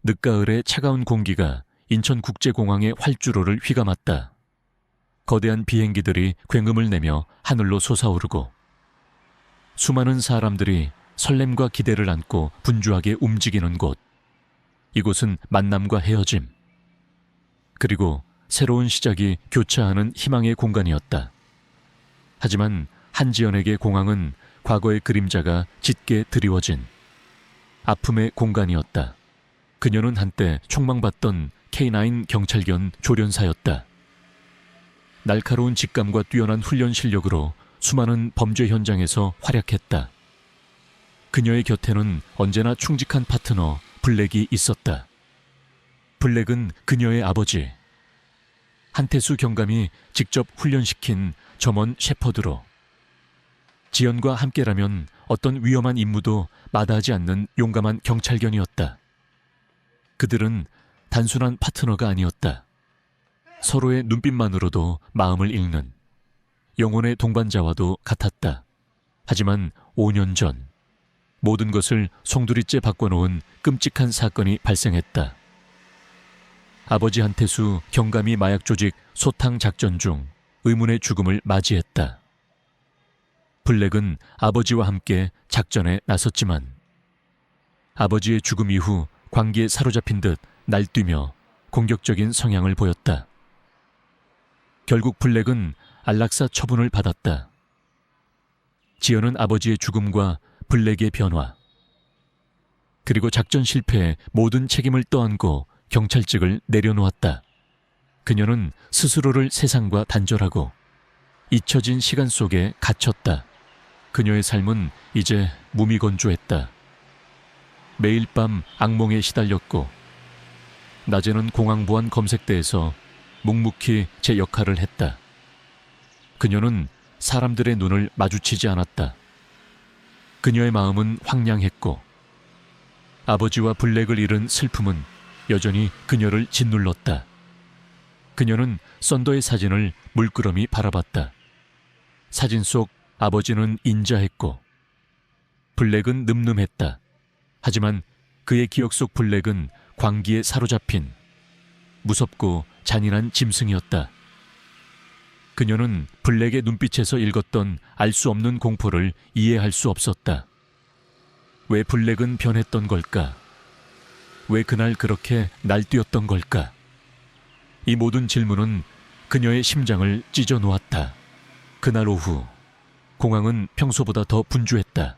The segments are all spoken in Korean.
늦가을의 차가운 공기가 인천국제공항의 활주로를 휘감았다. 거대한 비행기들이 굉음을 내며 하늘로 솟아오르고 수많은 사람들이 설렘과 기대를 안고 분주하게 움직이는 곳. 이곳은 만남과 헤어짐, 그리고 새로운 시작이 교차하는 희망의 공간이었다. 하지만 한지연에게 공항은 과거의 그림자가 짙게 드리워진 아픔의 공간이었다. 그녀는 한때 촉망받던 K9 경찰견 조련사였다. 날카로운 직감과 뛰어난 훈련 실력으로 수많은 범죄 현장에서 활약했다. 그녀의 곁에는 언제나 충직한 파트너 블랙이 있었다. 블랙은 그녀의 아버지, 한태수 경감이 직접 훈련시킨 점원 셰퍼드로 지연과 함께라면 어떤 위험한 임무도 마다하지 않는 용감한 경찰견이었다. 그들은 단순한 파트너가 아니었다. 서로의 눈빛만으로도 마음을 읽는 영혼의 동반자와도 같았다. 하지만 5년 전 모든 것을 송두리째 바꿔놓은 끔찍한 사건이 발생했다. 아버지 한태수 경감이 마약 조직 소탕 작전 중 의문의 죽음을 맞이했다. 블랙은 아버지와 함께 작전에 나섰지만 아버지의 죽음 이후 광기에 사로잡힌 듯 날뛰며 공격적인 성향을 보였다. 결국 블랙은 안락사 처분을 받았다. 지연은 아버지의 죽음과 블랙의 변화, 그리고 작전 실패에 모든 책임을 떠안고 경찰직을 내려놓았다. 그녀는 스스로를 세상과 단절하고 잊혀진 시간 속에 갇혔다. 그녀의 삶은 이제 무미건조했다. 매일 밤 악몽에 시달렸고 낮에는 공항보안 검색대에서 묵묵히 제 역할을 했다. 그녀는 사람들의 눈을 마주치지 않았다. 그녀의 마음은 황량했고 아버지와 블랙을 잃은 슬픔은 여전히 그녀를 짓눌렀다. 그녀는 썬더의 사진을 물끄러미 바라봤다. 사진 속 아버지는 인자했고 블랙은 늠름했다. 하지만 그의 기억 속 블랙은 광기에 사로잡힌 무섭고 잔인한 짐승이었다. 그녀는 블랙의 눈빛에서 읽었던 알 수 없는 공포를 이해할 수 없었다. 왜 블랙은 변했던 걸까? 왜 그날 그렇게 날뛰었던 걸까? 이 모든 질문은 그녀의 심장을 찢어 놓았다. 그날 오후 공항은 평소보다 더 분주했다.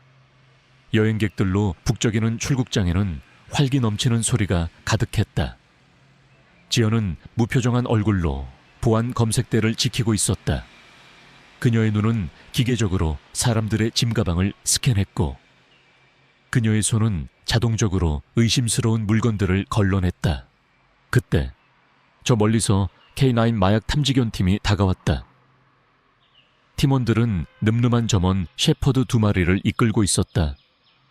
여행객들로 북적이는 출국장에는 활기 넘치는 소리가 가득했다. 지연은 무표정한 얼굴로 보안 검색대를 지키고 있었다. 그녀의 눈은 기계적으로 사람들의 짐가방을 스캔했고 그녀의 손은 자동적으로 의심스러운 물건들을 걸러냈다. 그때 저 멀리서 K9 마약 탐지견 팀이 다가왔다. 팀원들은 늠름한 점원 셰퍼드 2마리를 이끌고 있었다.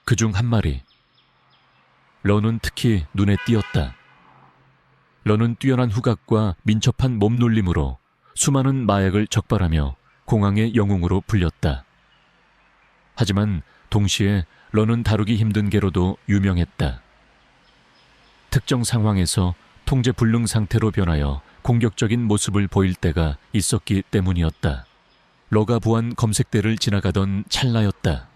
그중 한 마리, 런은 특히 눈에 띄었다. 런은 뛰어난 후각과 민첩한 몸놀림으로 수많은 마약을 적발하며 공항의 영웅으로 불렸다. 하지만 동시에 런은 다루기 힘든 개로도 유명했다. 특정 상황에서 통제 불능 상태로 변하여 공격적인 모습을 보일 때가 있었기 때문이었다. 러가 보안 검색대를 지나가던 찰나였다.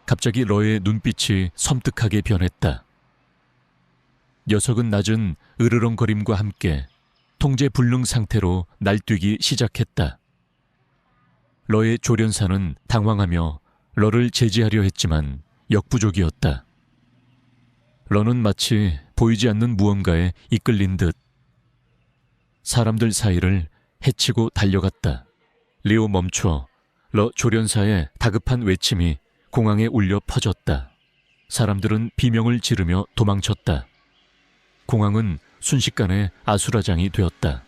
갑자기 러의 눈빛이 섬뜩하게 변했다. 녀석은 낮은 으르렁거림과 함께 통제 불능 상태로 날뛰기 시작했다. 러의 조련사는 당황하며 러를 제지하려 했지만 역부족이었다. 러는 마치 보이지 않는 무언가에 이끌린 듯 사람들 사이를 헤치고 달려갔다. 리오 멈춰. 러 조련사의 다급한 외침이 공항에 울려 퍼졌다. 사람들은 비명을 지르며 도망쳤다. 공항은 순식간에 아수라장이 되었다.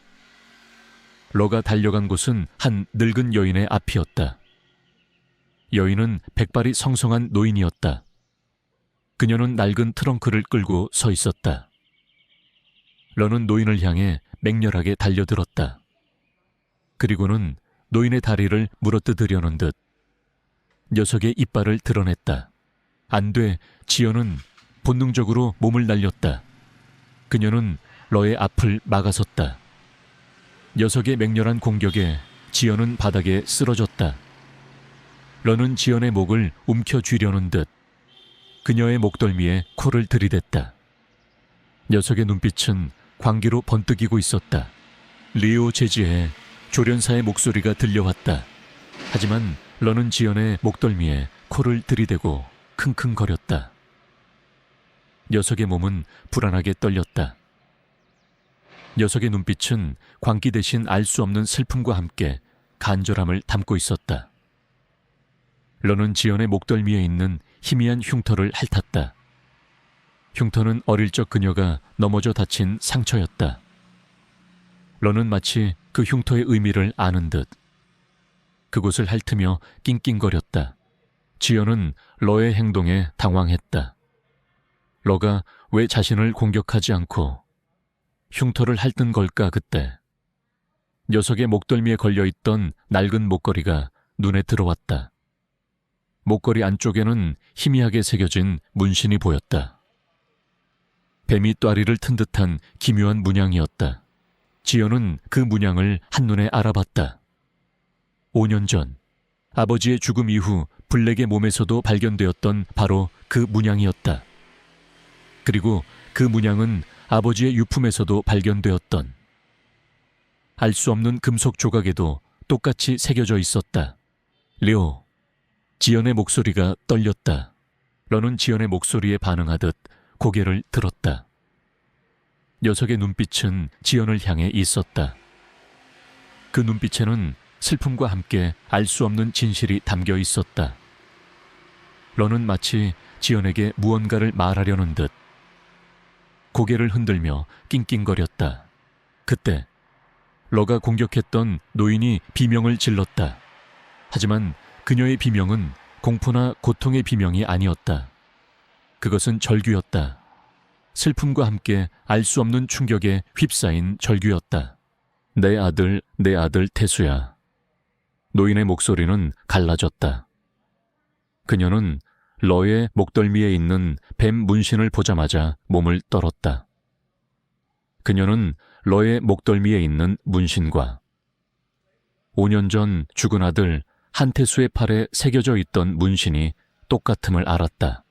러가 달려간 곳은 한 늙은 여인의 앞이었다. 여인은 백발이 성성한 노인이었다. 그녀는 낡은 트렁크를 끌고 서 있었다. 러는 노인을 향해 맹렬하게 달려들었다. 그리고는 노인의 다리를 물어뜯으려는 듯 녀석의 이빨을 드러냈다. 안 돼. 지연은 본능적으로 몸을 날렸다. 그녀는 러의 앞을 막아섰다. 녀석의 맹렬한 공격에 지연은 바닥에 쓰러졌다. 러는 지연의 목을 움켜쥐려는 듯 그녀의 목덜미에 코를 들이댔다. 녀석의 눈빛은 광기로 번뜩이고 있었다. 리오 제지의 조련사의 목소리가 들려왔다. 하지만 러는 지연의 목덜미에 코를 들이대고 킁킁거렸다. 녀석의 몸은 불안하게 떨렸다. 녀석의 눈빛은 광기 대신 알 수 없는 슬픔과 함께 간절함을 담고 있었다. 러는 지연의 목덜미에 있는 희미한 흉터를 핥았다. 흉터는 어릴 적 그녀가 넘어져 다친 상처였다. 러는 마치 그 흉터의 의미를 아는 듯 그곳을 핥으며 낑낑거렸다. 지연은 러의 행동에 당황했다. 러가 왜 자신을 공격하지 않고 흉터를 핥은 걸까 그때. 녀석의 목덜미에 걸려있던 낡은 목걸이가 눈에 들어왔다. 목걸이 안쪽에는 희미하게 새겨진 문신이 보였다. 뱀이 뙬리를 튼 듯한 기묘한 문양이었다. 지연은 그 문양을 한눈에 알아봤다. 5년 전 아버지의 죽음 이후 블랙의 몸에서도 발견되었던 바로 그 문양이었다. 그리고 그 문양은 아버지의 유품에서도 발견되었던 알 수 없는 금속 조각에도 똑같이 새겨져 있었다. 리오. 지연의 목소리가 떨렸다. 러는 지연의 목소리에 반응하듯 고개를 들었다. 녀석의 눈빛은 지연을 향해 있었다. 그 눈빛에는 슬픔과 함께 알 수 없는 진실이 담겨 있었다. 러는 마치 지연에게 무언가를 말하려는 듯 고개를 흔들며 낑낑거렸다. 그때 러가 공격했던 노인이 비명을 질렀다. 하지만 그녀의 비명은 공포나 고통의 비명이 아니었다. 그것은 절규였다. 슬픔과 함께 알 수 없는 충격에 휩싸인 절규였다. 내 아들 태수야. 노인의 목소리는 갈라졌다. 그녀는 러의 목덜미에 있는 뱀 문신을 보자마자 몸을 떨었다. 그녀는 러의 목덜미에 있는 문신과 5년 전 죽은 아들 한태수의 팔에 새겨져 있던 문신이 똑같음을 알았다.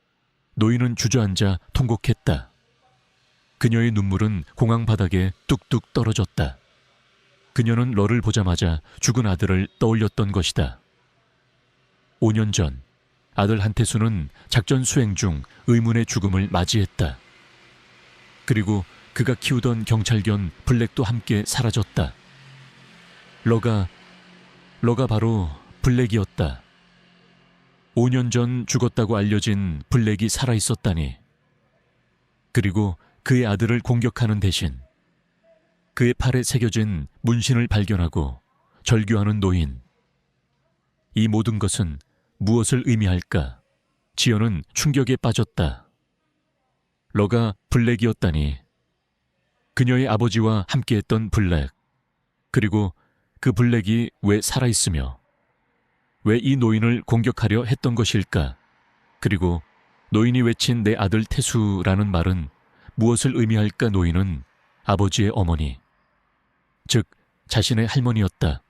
노인은 주저앉아 통곡했다. 그녀의 눈물은 공항 바닥에 뚝뚝 떨어졌다. 그녀는 러를 보자마자 죽은 아들을 떠올렸던 것이다. 5년 전 아들 한태수는 작전 수행 중 의문의 죽음을 맞이했다. 그리고 그가 키우던 경찰견 블랙도 함께 사라졌다. 러가 바로 블랙이었다. 5년 전 죽었다고 알려진 블랙이 살아있었다니. 그리고 그의 아들을 공격하는 대신 그의 팔에 새겨진 문신을 발견하고 절규하는 노인. 이 모든 것은 무엇을 의미할까? 지연은 충격에 빠졌다. 러가 블랙이었다니. 그녀의 아버지와 함께했던 블랙. 그리고 그 블랙이 왜 살아있으며 왜 이 노인을 공격하려 했던 것일까? 그리고 노인이 외친 내 아들 태수라는 말은 무엇을 의미할까? 노인은 아버지의 어머니, 즉 자신의 할머니였다.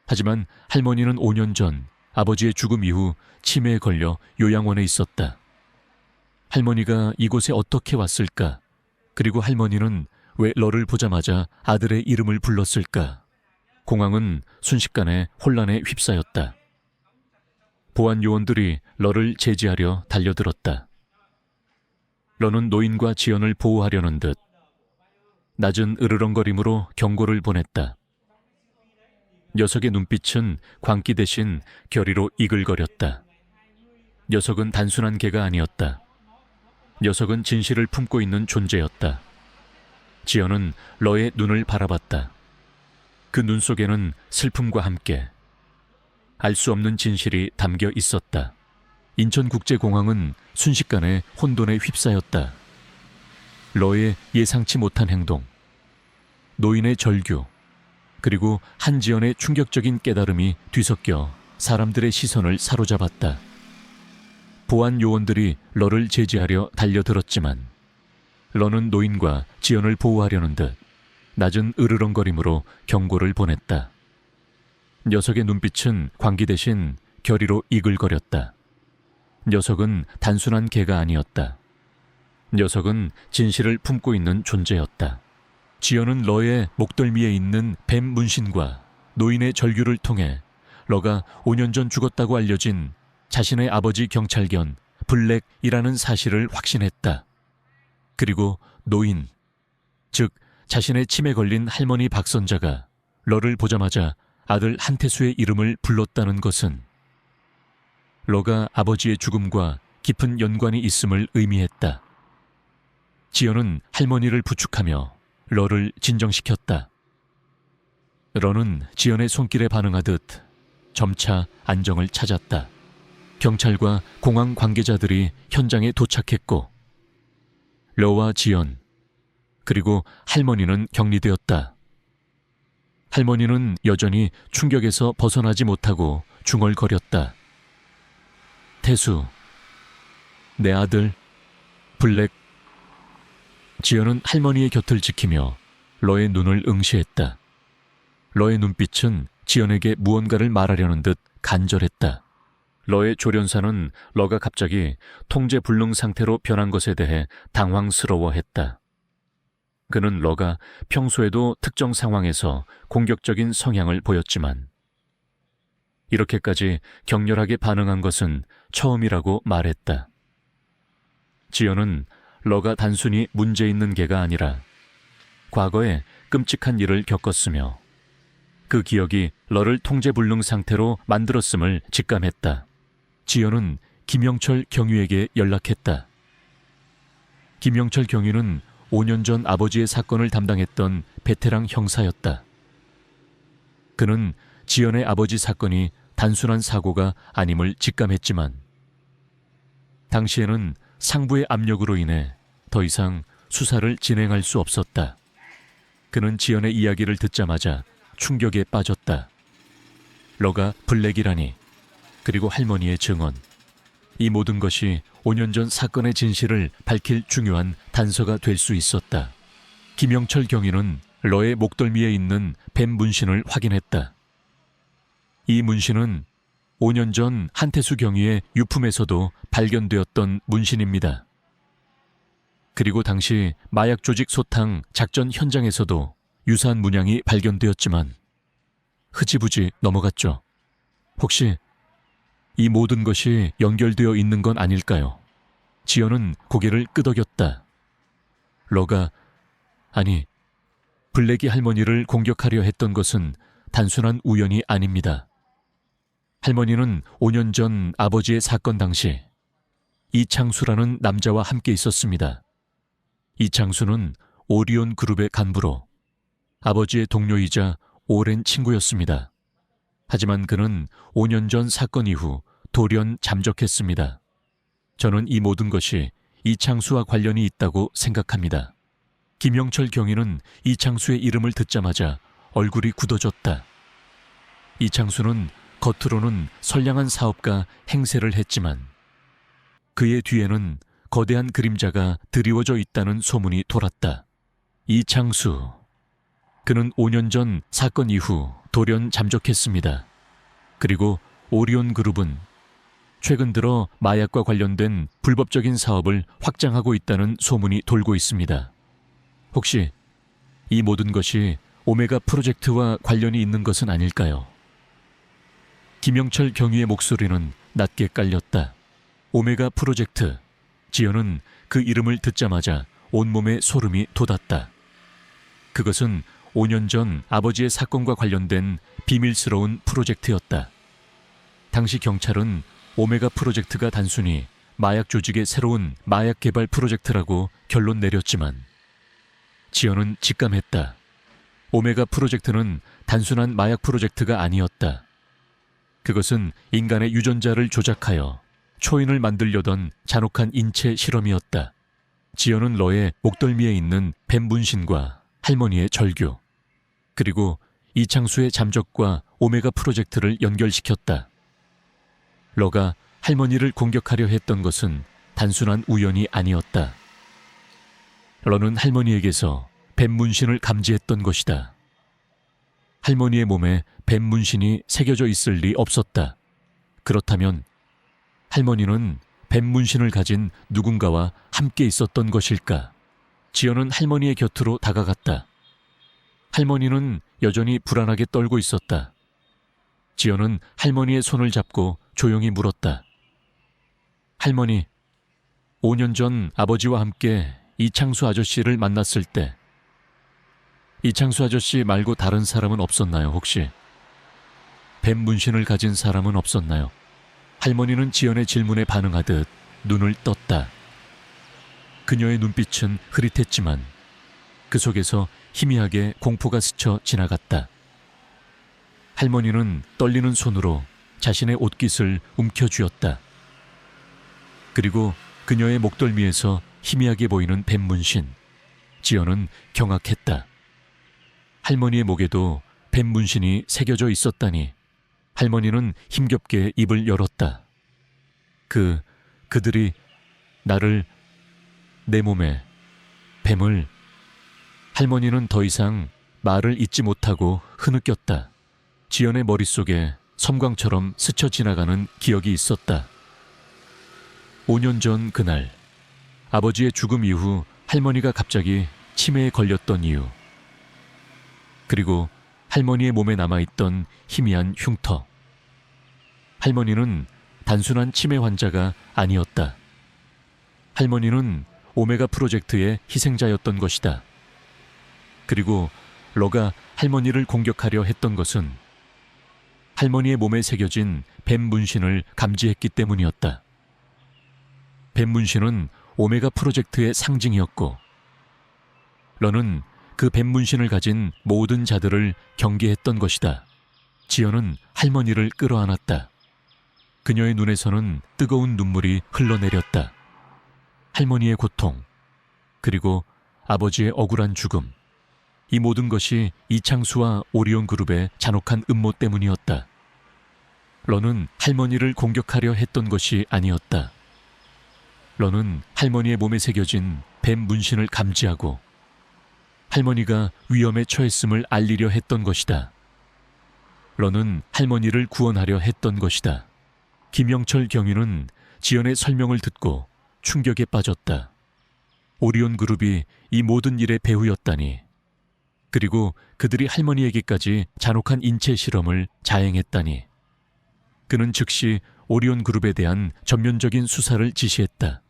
하지만 할머니는 5년 전 아버지의 죽음 이후 치매에 걸려 요양원에 있었다. 할머니가 이곳에 어떻게 왔을까? 그리고 할머니는 왜 러를 보자마자 아들의 이름을 불렀을까? 공항은 순식간에 혼란에 휩싸였다. 보안 요원들이 러를 제지하려 달려들었다. 러는 노인과 지연을 보호하려는 듯 낮은 으르렁거림으로 경고를 보냈다. 녀석의 눈빛은 광기 대신 결의로 이글거렸다. 녀석은 단순한 개가 아니었다. 녀석은 진실을 품고 있는 존재였다. 지연은 러의 눈을 바라봤다. 그 눈 속에는 슬픔과 함께 알 수 없는 진실이 담겨 있었다. 인천국제공항은 순식간에 혼돈에 휩싸였다. 러의 예상치 못한 행동, 노인의 절규, 그리고 한지연의 충격적인 깨달음이 뒤섞여 사람들의 시선을 사로잡았다. 보안 요원들이 러를 제지하려 달려들었지만 러는 노인과 지연을 보호하려는 듯 낮은 으르렁거림으로 경고를 보냈다. 녀석의 눈빛은 광기 대신 결의로 이글거렸다. 녀석은 단순한 개가 아니었다. 녀석은 진실을 품고 있는 존재였다. 지연은 러의 목덜미에 있는 뱀 문신과 노인의 절규를 통해 러가 5년 전 죽었다고 알려진 자신의 아버지 경찰견 블랙이라는 사실을 확신했다. 그리고 노인, 즉 자신의 침에 걸린 할머니 박선자가 러를 보자마자 아들 한태수의 이름을 불렀다는 것은 러가 아버지의 죽음과 깊은 연관이 있음을 의미했다. 지연은 할머니를 부축하며 러를 진정시켰다. 러는 지연의 손길에 반응하듯 점차 안정을 찾았다. 경찰과 공항 관계자들이 현장에 도착했고 러와 지연, 그리고 할머니는 격리되었다. 할머니는 여전히 충격에서 벗어나지 못하고 중얼거렸다. 태수, 내 아들, 블랙. 지연은 할머니의 곁을 지키며 러의 눈을 응시했다. 러의 눈빛은 지연에게 무언가를 말하려는 듯 간절했다. 러의 조련사는 러가 갑자기 통제 불능 상태로 변한 것에 대해 당황스러워했다. 그는 러가 평소에도 특정 상황에서 공격적인 성향을 보였지만 이렇게까지 격렬하게 반응한 것은 처음이라고 말했다. 지연은 러가 단순히 문제 있는 개가 아니라 과거에 끔찍한 일을 겪었으며 그 기억이 러를 통제불능 상태로 만들었음을 직감했다. 지연은 김영철 경위에게 연락했다. 김영철 경위는 5년 전 아버지의 사건을 담당했던 베테랑 형사였다. 그는 지연의 아버지 사건이 단순한 사고가 아님을 직감했지만 당시에는 상부의 압력으로 인해 더 이상 수사를 진행할 수 없었다. 그는 지연의 이야기를 듣자마자 충격에 빠졌다. 러가 블랙이라니, 그리고 할머니의 증언, 이 모든 것이 5년 전 사건의 진실을 밝힐 중요한 단서가 될 수 있었다. 김영철 경위는 러의 목덜미에 있는 뱀 문신을 확인했다. 이 문신은 5년 전 한태수 경위의 유품에서도 발견되었던 문신입니다. 그리고 당시 마약 조직 소탕 작전 현장에서도 유사한 문양이 발견되었지만 흐지부지 넘어갔죠. 혹시 이 모든 것이 연결되어 있는 건 아닐까요? 지연은 고개를 끄덕였다. 러가, 아니, 블랙이 할머니를 공격하려 했던 것은 단순한 우연이 아닙니다. 할머니는 5년 전 아버지의 사건 당시 이창수라는 남자와 함께 있었습니다. 이창수는 오리온 그룹의 간부로 아버지의 동료이자 오랜 친구였습니다. 하지만 그는 5년 전 사건 이후 돌연 잠적했습니다. 저는 이 모든 것이 이창수와 관련이 있다고 생각합니다. 김영철 경위는 이창수의 이름을 듣자마자 얼굴이 굳어졌다. 이창수는 겉으로는 선량한 사업가 행세를 했지만 그의 뒤에는 거대한 그림자가 드리워져 있다는 소문이 돌았다. 이창수, 그는 5년 전 사건 이후 돌연 잠적했습니다. 그리고 오리온 그룹은 최근 들어 마약과 관련된 불법적인 사업을 확장하고 있다는 소문이 돌고 있습니다. 혹시 이 모든 것이 오메가 프로젝트와 관련이 있는 것은 아닐까요? 김영철 경위의 목소리는 낮게 깔렸다. 오메가 프로젝트. 지연은 그 이름을 듣자마자 온몸에 소름이 돋았다. 그것은 5년 전 아버지의 사건과 관련된 비밀스러운 프로젝트였다. 당시 경찰은 오메가 프로젝트가 단순히 마약 조직의 새로운 마약 개발 프로젝트라고 결론 내렸지만 지연은 직감했다. 오메가 프로젝트는 단순한 마약 프로젝트가 아니었다. 그것은 인간의 유전자를 조작하여 초인을 만들려던 잔혹한 인체 실험이었다. 지연은 러의 목덜미에 있는 뱀 문신과 할머니의 절규, 그리고 이창수의 잠적과 오메가 프로젝트를 연결시켰다. 러가 할머니를 공격하려 했던 것은 단순한 우연이 아니었다. 러는 할머니에게서 뱀 문신을 감지했던 것이다. 할머니의 몸에 뱀 문신이 새겨져 있을 리 없었다. 그렇다면 할머니는 뱀 문신을 가진 누군가와 함께 있었던 것일까? 지연은 할머니의 곁으로 다가갔다. 할머니는 여전히 불안하게 떨고 있었다. 지연은 할머니의 손을 잡고 조용히 물었다. 할머니, 5년 전 아버지와 함께 이창수 아저씨를 만났을 때 이창수 아저씨 말고 다른 사람은 없었나요, 혹시? 뱀 문신을 가진 사람은 없었나요? 할머니는 지연의 질문에 반응하듯 눈을 떴다. 그녀의 눈빛은 흐릿했지만 그 속에서 희미하게 공포가 스쳐 지나갔다. 할머니는 떨리는 손으로 자신의 옷깃을 움켜쥐었다. 그리고 그녀의 목덜미에서 희미하게 보이는 뱀 문신. 지연은 경악했다. 할머니의 목에도 뱀 문신이 새겨져 있었다니. 할머니는 힘겹게 입을 열었다. 그들이 나를, 내 몸에 뱀을. 할머니는 더 이상 말을 잇지 못하고 흐느꼈다. 지연의 머릿속에 섬광처럼 스쳐 지나가는 기억이 있었다. 5년 전 그날, 아버지의 죽음 이후 할머니가 갑자기 치매에 걸렸던 이유. 그리고 할머니의 몸에 남아있던 희미한 흉터. 할머니는 단순한 치매 환자가 아니었다. 할머니는 오메가 프로젝트의 희생자였던 것이다. 그리고 러가 할머니를 공격하려 했던 것은 할머니의 몸에 새겨진 뱀 문신을 감지했기 때문이었다. 뱀 문신은 오메가 프로젝트의 상징이었고, 러는 그 뱀 문신을 가진 모든 자들을 경계했던 것이다. 지연은 할머니를 끌어안았다. 그녀의 눈에서는 뜨거운 눈물이 흘러내렸다. 할머니의 고통, 그리고 아버지의 억울한 죽음. 이 모든 것이 이창수와 오리온 그룹의 잔혹한 음모 때문이었다. 러는 할머니를 공격하려 했던 것이 아니었다. 러는 할머니의 몸에 새겨진 뱀 문신을 감지하고 할머니가 위험에 처했음을 알리려 했던 것이다. 러는 할머니를 구원하려 했던 것이다. 김영철 경위는 지연의 설명을 듣고 충격에 빠졌다. 오리온 그룹이 이 모든 일의 배후였다니. 그리고 그들이 할머니에게까지 잔혹한 인체 실험을 자행했다니. 그는 즉시 오리온 그룹에 대한 전면적인 수사를 지시했다.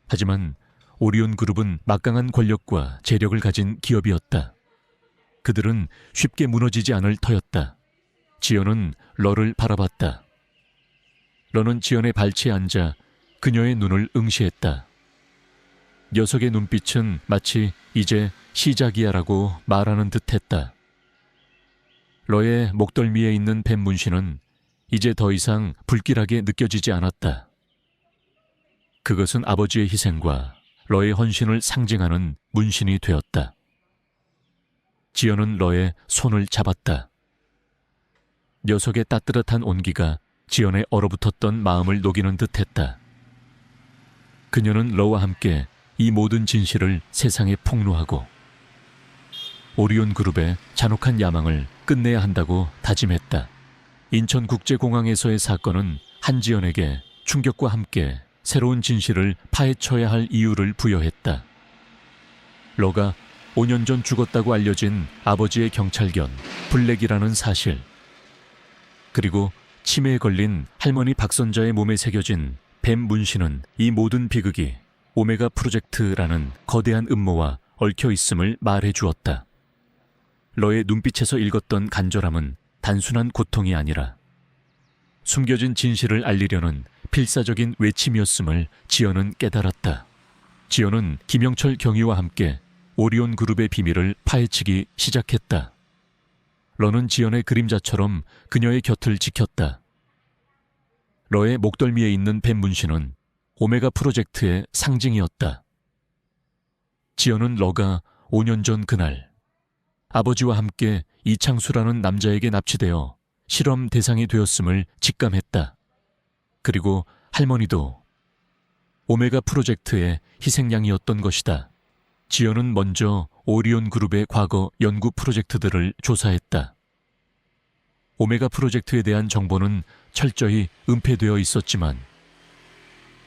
하지만 오리온 그룹은 막강한 권력과 재력을 가진 기업이었다. 그들은 쉽게 무너지지 않을 터였다. 지연은 러를 바라봤다. 러는 지연의 발치에 앉아 그녀의 눈을 응시했다. 녀석의 눈빛은 마치 이제 시작이야라고 말하는 듯했다. 러의 목덜미에 있는 뱀 문신은 이제 더 이상 불길하게 느껴지지 않았다. 그것은 아버지의 희생과 러의 헌신을 상징하는 문신이 되었다. 지연은 러의 손을 잡았다. 녀석의 따뜻한 온기가 지연의 얼어붙었던 마음을 녹이는 듯했다. 그녀는 러와 함께 이 모든 진실을 세상에 폭로하고 오리온 그룹의 잔혹한 야망을 끝내야 한다고 다짐했다. 인천국제공항에서의 사건은 한지연에게 충격과 함께 새로운 진실을 파헤쳐야 할 이유를 부여했다. 러가 5년 전 죽었다고 알려진 아버지의 경찰견 블랙이라는 사실, 그리고 치매에 걸린 할머니 박선자의 몸에 새겨진 뱀 문신은 이 모든 비극이 오메가 프로젝트라는 거대한 음모와 얽혀 있음을 말해 주었다. 러의 눈빛에서 읽었던 간절함은 단순한 고통이 아니라 숨겨진 진실을 알리려는 필사적인 외침이었음을 지연은 깨달았다. 지연은 김영철 경위와 함께 오리온 그룹의 비밀을 파헤치기 시작했다. 러는 지연의 그림자처럼 그녀의 곁을 지켰다. 러의 목덜미에 있는 뱀 문신은 오메가 프로젝트의 상징이었다. 지연은 러가 5년 전 그날 아버지와 함께 이창수라는 남자에게 납치되어 실험 대상이 되었음을 직감했다. 그리고 할머니도 오메가 프로젝트의 희생양이었던 것이다. 지연은 먼저 오리온 그룹의 과거 연구 프로젝트들을 조사했다. 오메가 프로젝트에 대한 정보는 철저히 은폐되어 있었지만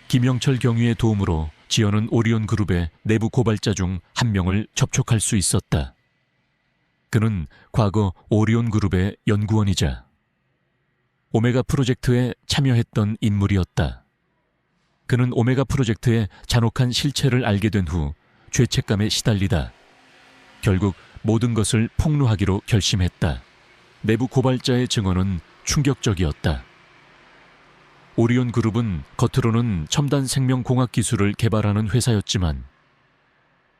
김영철 경위의 도움으로 지연은 오리온 그룹의 내부 고발자 중 한 명을 접촉할 수 있었다. 그는 과거 오리온 그룹의 연구원이자 오메가 프로젝트에 참여했던 인물이었다. 그는 오메가 프로젝트의 잔혹한 실체를 알게 된 후 죄책감에 시달리다 결국 모든 것을 폭로하기로 결심했다. 내부 고발자의 증언은 충격적이었다. 오리온 그룹은 겉으로는 첨단 생명공학 기술을 개발하는 회사였지만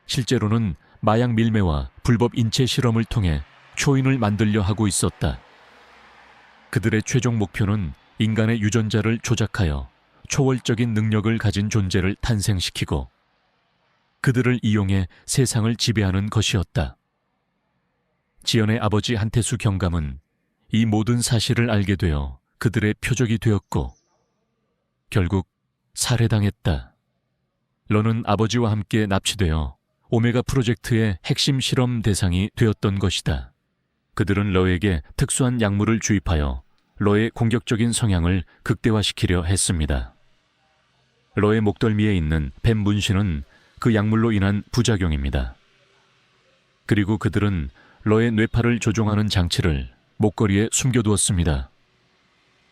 실제로는 마약 밀매와 불법 인체 실험을 통해 초인을 만들려 하고 있었다. 그들의 최종 목표는 인간의 유전자를 조작하여 초월적인 능력을 가진 존재를 탄생시키고 그들을 이용해 세상을 지배하는 것이었다. 지연의 아버지 한태수 경감은 이 모든 사실을 알게 되어 그들의 표적이 되었고 결국 살해당했다. 러는 아버지와 함께 납치되어 오메가 프로젝트의 핵심 실험 대상이 되었던 것이다. 그들은 러에게 특수한 약물을 주입하여 러의 공격적인 성향을 극대화시키려 했습니다. 러의 목덜미에 있는 뱀 문신은 그 약물로 인한 부작용입니다. 그리고 그들은 러의 뇌파를 조종하는 장치를 목걸이에 숨겨두었습니다.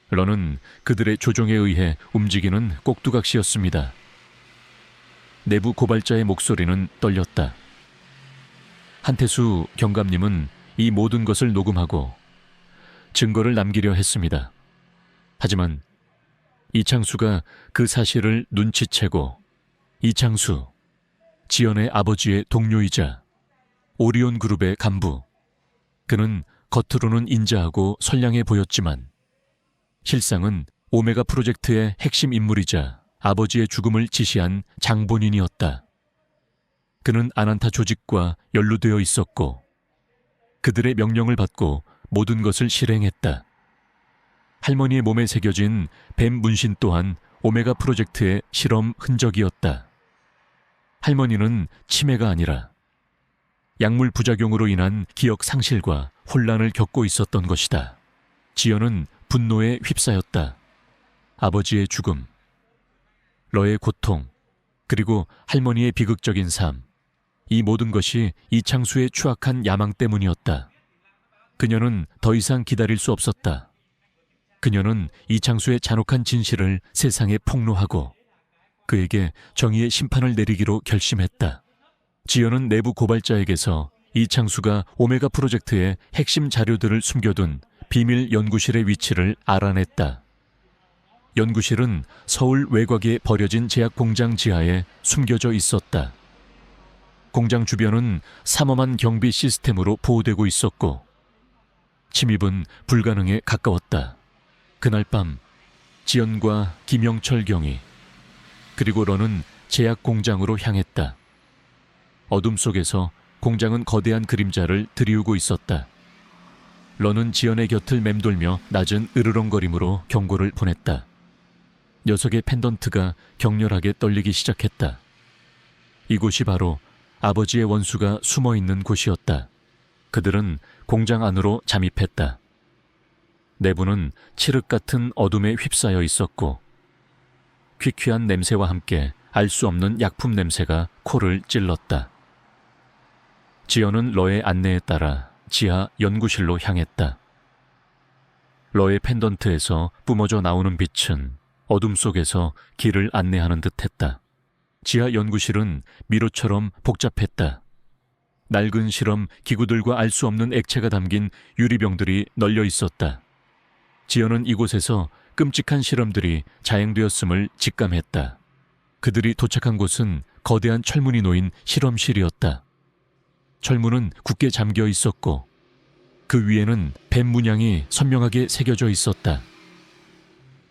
러는 그들의 조종에 의해 움직이는 꼭두각시였습니다. 내부 고발자의 목소리는 떨렸다. 한태수 경감님은 이 모든 것을 녹음하고 증거를 남기려 했습니다. 하지만 이창수가 그 사실을 눈치채고 이창수, 지연의 아버지의 동료이자 오리온 그룹의 간부, 그는 겉으로는 인자하고 선량해 보였지만 실상은 오메가 프로젝트의 핵심 인물이자 아버지의 죽음을 지시한 장본인이었다. 그는 아난타 조직과 연루되어 있었고 그들의 명령을 받고 모든 것을 실행했다. 할머니의 몸에 새겨진 뱀 문신 또한 오메가 프로젝트의 실험 흔적이었다. 할머니는 치매가 아니라 약물 부작용으로 인한 기억 상실과 혼란을 겪고 있었던 것이다. 지연은 분노에 휩싸였다. 아버지의 죽음, 러의 고통, 그리고 할머니의 비극적인 삶, 이 모든 것이 이창수의 추악한 야망 때문이었다. 그녀는 더 이상 기다릴 수 없었다. 그녀는 이창수의 잔혹한 진실을 세상에 폭로하고 그에게 정의의 심판을 내리기로 결심했다. 지연은 내부 고발자에게서 이창수가 오메가 프로젝트의 핵심 자료들을 숨겨둔 비밀 연구실의 위치를 알아냈다. 연구실은 서울 외곽에 버려진 제약 공장 지하에 숨겨져 있었다. 공장 주변은 삼엄한 경비 시스템으로 보호되고 있었고 침입은 불가능에 가까웠다. 그날 밤 지연과 김영철 경위 그리고 러는 제약 공장으로 향했다. 어둠 속에서 공장은 거대한 그림자를 들이우고 있었다. 러는 지연의 곁을 맴돌며 낮은 으르렁거림으로 경고를 보냈다. 녀석의 펜던트가 격렬하게 떨리기 시작했다. 이곳이 바로 아버지의 원수가 숨어있는 곳이었다. 그들은 공장 안으로 잠입했다. 내부는 칠흑 같은 어둠에 휩싸여 있었고 퀴퀴한 냄새와 함께 알 수 없는 약품 냄새가 코를 찔렀다. 지연은 러의 안내에 따라 지하 연구실로 향했다. 러의 펜던트에서 뿜어져 나오는 빛은 어둠 속에서 길을 안내하는 듯했다. 지하 연구실은 미로처럼 복잡했다. 낡은 실험 기구들과 알 수 없는 액체가 담긴 유리병들이 널려 있었다. 지연은 이곳에서 끔찍한 실험들이 자행되었음을 직감했다. 그들이 도착한 곳은 거대한 철문이 놓인 실험실이었다. 철문은 굳게 잠겨 있었고 그 위에는 뱀 문양이 선명하게 새겨져 있었다.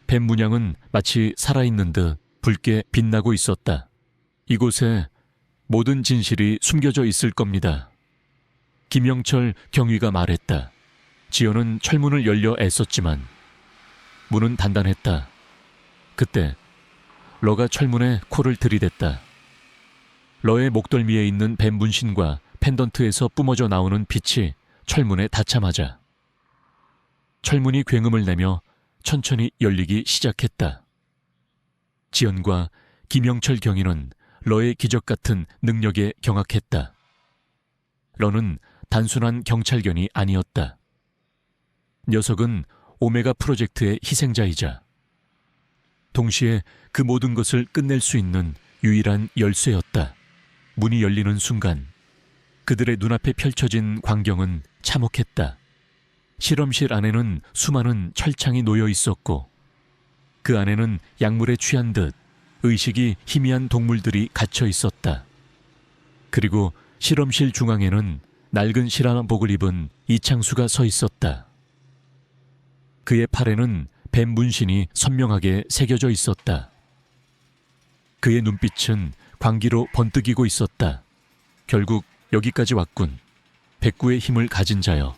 뱀 문양은 마치 살아있는 듯 붉게 빛나고 있었다. 이곳에 모든 진실이 숨겨져 있을 겁니다. 김영철 경위가 말했다. 지연은 철문을 열려 애썼지만 문은 단단했다. 그때 러가 철문에 코를 들이댔다. 러의 목덜미에 있는 뱀 문신과 펜던트에서 뿜어져 나오는 빛이 철문에 닿자마자 철문이 굉음을 내며 천천히 열리기 시작했다. 지연과 김영철 경위는 러의 기적 같은 능력에 경악했다. 러는 단순한 경찰견이 아니었다. 녀석은 오메가 프로젝트의 희생자이자 동시에 그 모든 것을 끝낼 수 있는 유일한 열쇠였다. 문이 열리는 순간 그들의 눈앞에 펼쳐진 광경은 참혹했다. 실험실 안에는 수많은 철창이 놓여 있었고 그 안에는 약물에 취한 듯 의식이 희미한 동물들이 갇혀 있었다. 그리고 실험실 중앙에는 낡은 실험복을 입은 이창수가 서 있었다. 그의 팔에는 뱀 문신이 선명하게 새겨져 있었다. 그의 눈빛은 광기로 번뜩이고 있었다. 결국 여기까지 왔군. 백구의 힘을 가진 자여.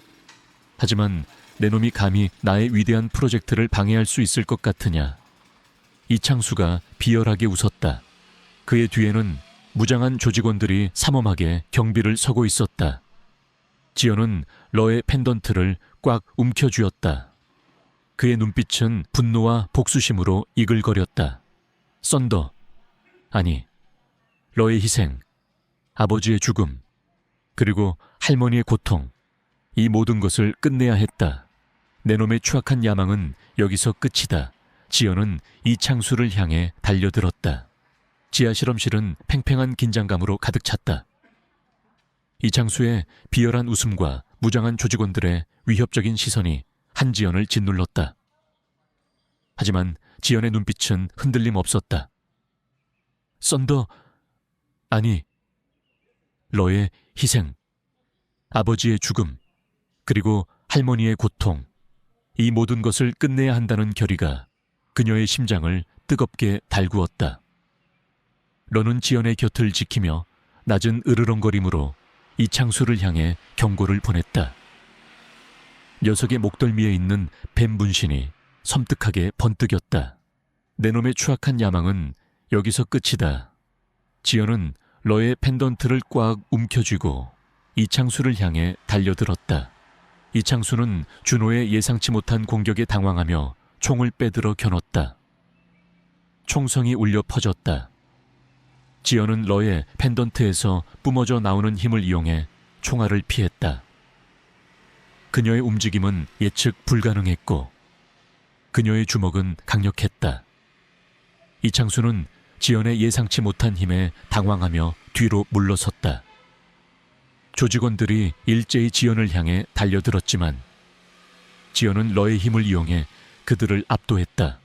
하지만 내 놈이 감히 나의 위대한 프로젝트를 방해할 수 있을 것 같으냐. 이창수가 비열하게 웃었다. 그의 뒤에는 무장한 조직원들이 삼엄하게 경비를 서고 있었다. 지연은 러의 펜던트를 꽉 움켜쥐었다. 그의 눈빛은 분노와 복수심으로 이글거렸다. 썬더, 아니, 러의 희생, 아버지의 죽음, 그리고 할머니의 고통, 이 모든 것을 끝내야 했다. 내 놈의 추악한 야망은 여기서 끝이다. 지연은 이창수를 향해 달려들었다. 지하 실험실은 팽팽한 긴장감으로 가득 찼다. 이창수의 비열한 웃음과 무장한 조직원들의 위협적인 시선이 한지연을 짓눌렀다. 하지만 지연의 눈빛은 흔들림 없었다. 썬더, 아니, 러의 희생, 아버지의 죽음, 그리고 할머니의 고통, 이 모든 것을 끝내야 한다는 결의가 그녀의 심장을 뜨겁게 달구었다. 러는 지연의 곁을 지키며 낮은 으르렁거림으로 이창수를 향해 경고를 보냈다. 녀석의 목덜미에 있는 뱀 문신이 섬뜩하게 번뜩였다. 내 놈의 추악한 야망은 여기서 끝이다. 지연은 러의 펜던트를 꽉 움켜쥐고 이창수를 향해 달려들었다. 이창수는 준호의 예상치 못한 공격에 당황하며 총을 빼들어 겨눴다. 총성이 울려 퍼졌다. 지연은 러의 펜던트에서 뿜어져 나오는 힘을 이용해 총알을 피했다. 그녀의 움직임은 예측 불가능했고 그녀의 주먹은 강력했다. 이창수는 지연의 예상치 못한 힘에 당황하며 뒤로 물러섰다. 조직원들이 일제히 지연을 향해 달려들었지만 지연은 러의 힘을 이용해 그들을 압도했다.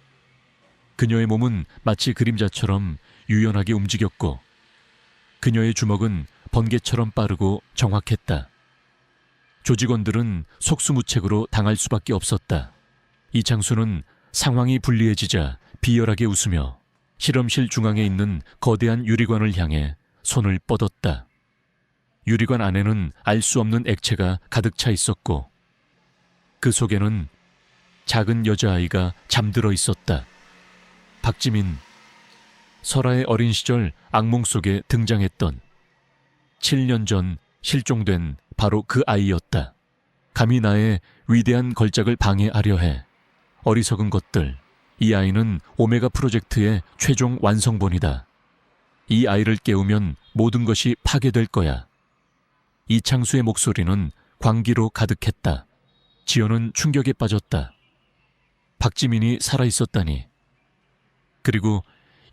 그녀의 몸은 마치 그림자처럼 유연하게 움직였고 그녀의 주먹은 번개처럼 빠르고 정확했다. 조직원들은 속수무책으로 당할 수밖에 없었다. 이창수는 상황이 불리해지자 비열하게 웃으며 실험실 중앙에 있는 거대한 유리관을 향해 손을 뻗었다. 유리관 안에는 알 수 없는 액체가 가득 차 있었고 그 속에는 작은 여자아이가 잠들어 있었다. 박지민, 설아의 어린 시절 악몽 속에 등장했던 7년 전 실종된 바로 그 아이였다. 감히 나의 위대한 걸작을 방해하려 해. 어리석은 것들. 이 아이는 오메가 프로젝트의 최종 완성본이다. 이 아이를 깨우면 모든 것이 파괴될 거야. 이창수의 목소리는 광기로 가득했다. 지연은 충격에 빠졌다. 박지민이 살아있었다니. 그리고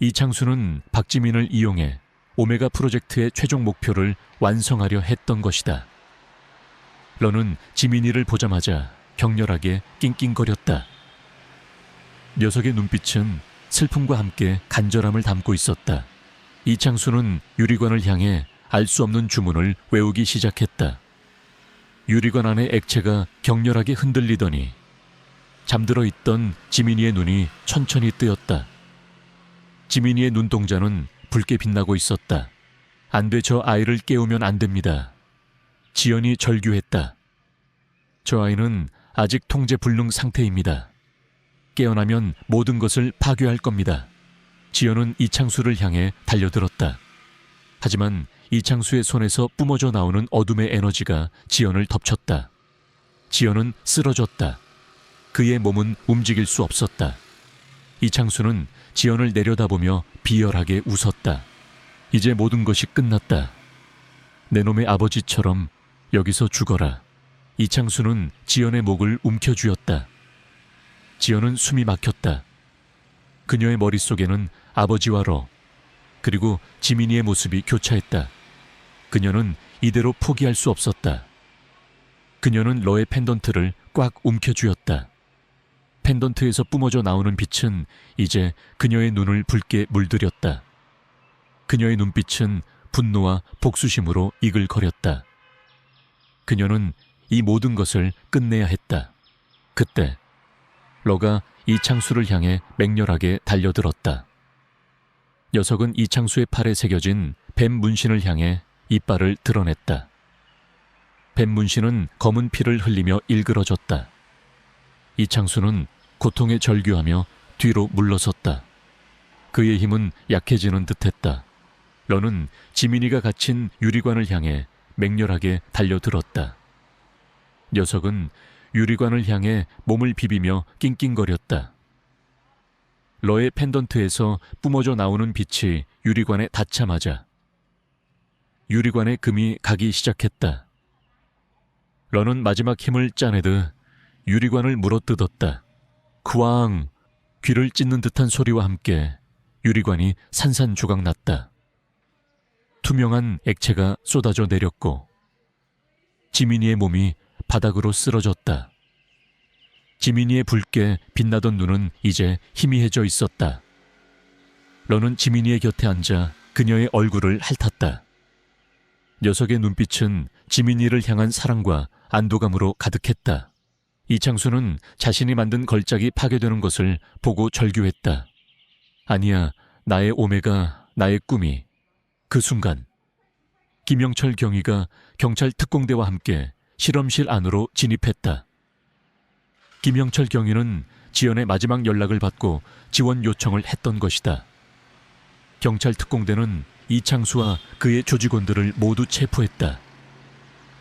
이창수는 박지민을 이용해 오메가 프로젝트의 최종 목표를 완성하려 했던 것이다. 러는 지민이를 보자마자 격렬하게 낑낑거렸다. 녀석의 눈빛은 슬픔과 함께 간절함을 담고 있었다. 이창수는 유리관을 향해 알 수 없는 주문을 외우기 시작했다. 유리관 안의 액체가 격렬하게 흔들리더니 잠들어 있던 지민이의 눈이 천천히 뜨였다. 지민이의 눈동자는 붉게 빛나고 있었다. 안 돼, 저 아이를 깨우면 안 됩니다. 지연이 절규했다. 저 아이는 아직 통제 불능 상태입니다. 깨어나면 모든 것을 파괴할 겁니다. 지연은 이창수를 향해 달려들었다. 하지만 이창수의 손에서 뿜어져 나오는 어둠의 에너지가 지연을 덮쳤다. 지연은 쓰러졌다. 그의 몸은 움직일 수 없었다. 이창수는 지연을 내려다보며 비열하게 웃었다. 이제 모든 것이 끝났다. 내 놈의 아버지처럼 여기서 죽어라. 이창수는 지연의 목을 움켜쥐었다. 지연은 숨이 막혔다. 그녀의 머릿속에는 아버지와 러, 그리고 지민이의 모습이 교차했다. 그녀는 이대로 포기할 수 없었다. 그녀는 러의 펜던트를 꽉 움켜쥐었다. 펜던트에서 뿜어져 나오는 빛은 이제 그녀의 눈을 붉게 물들였다. 그녀의 눈빛은 분노와 복수심으로 이글거렸다. 그녀는 이 모든 것을 끝내야 했다. 그때 러가 이창수를 향해 맹렬하게 달려들었다. 녀석은 이창수의 팔에 새겨진 뱀 문신을 향해 이빨을 드러냈다. 뱀 문신은 검은 피를 흘리며 일그러졌다. 이창수는 고통에 절규하며 뒤로 물러섰다. 그의 힘은 약해지는 듯했다. 러는 지민이가 갇힌 유리관을 향해 맹렬하게 달려들었다. 녀석은 유리관을 향해 몸을 비비며 낑낑거렸다. 러의 펜던트에서 뿜어져 나오는 빛이 유리관에 닿자마자 유리관의 금이 가기 시작했다. 러는 마지막 힘을 짜내듯 유리관을 물어뜯었다. 쿠왕! 귀를 찢는 듯한 소리와 함께 유리관이 산산조각 났다. 투명한 액체가 쏟아져 내렸고 지민이의 몸이 바닥으로 쓰러졌다. 지민이의 붉게 빛나던 눈은 이제 희미해져 있었다. 러는 지민이의 곁에 앉아 그녀의 얼굴을 핥았다. 녀석의 눈빛은 지민이를 향한 사랑과 안도감으로 가득했다. 이창수는 자신이 만든 걸작이 파괴되는 것을 보고 절규했다. 아니야, 나의 오메가, 나의 꿈이. 그 순간 김영철 경위가 경찰 특공대와 함께 실험실 안으로 진입했다. 김영철 경위는 지연의 마지막 연락을 받고 지원 요청을 했던 것이다. 경찰 특공대는 이창수와 그의 조직원들을 모두 체포했다.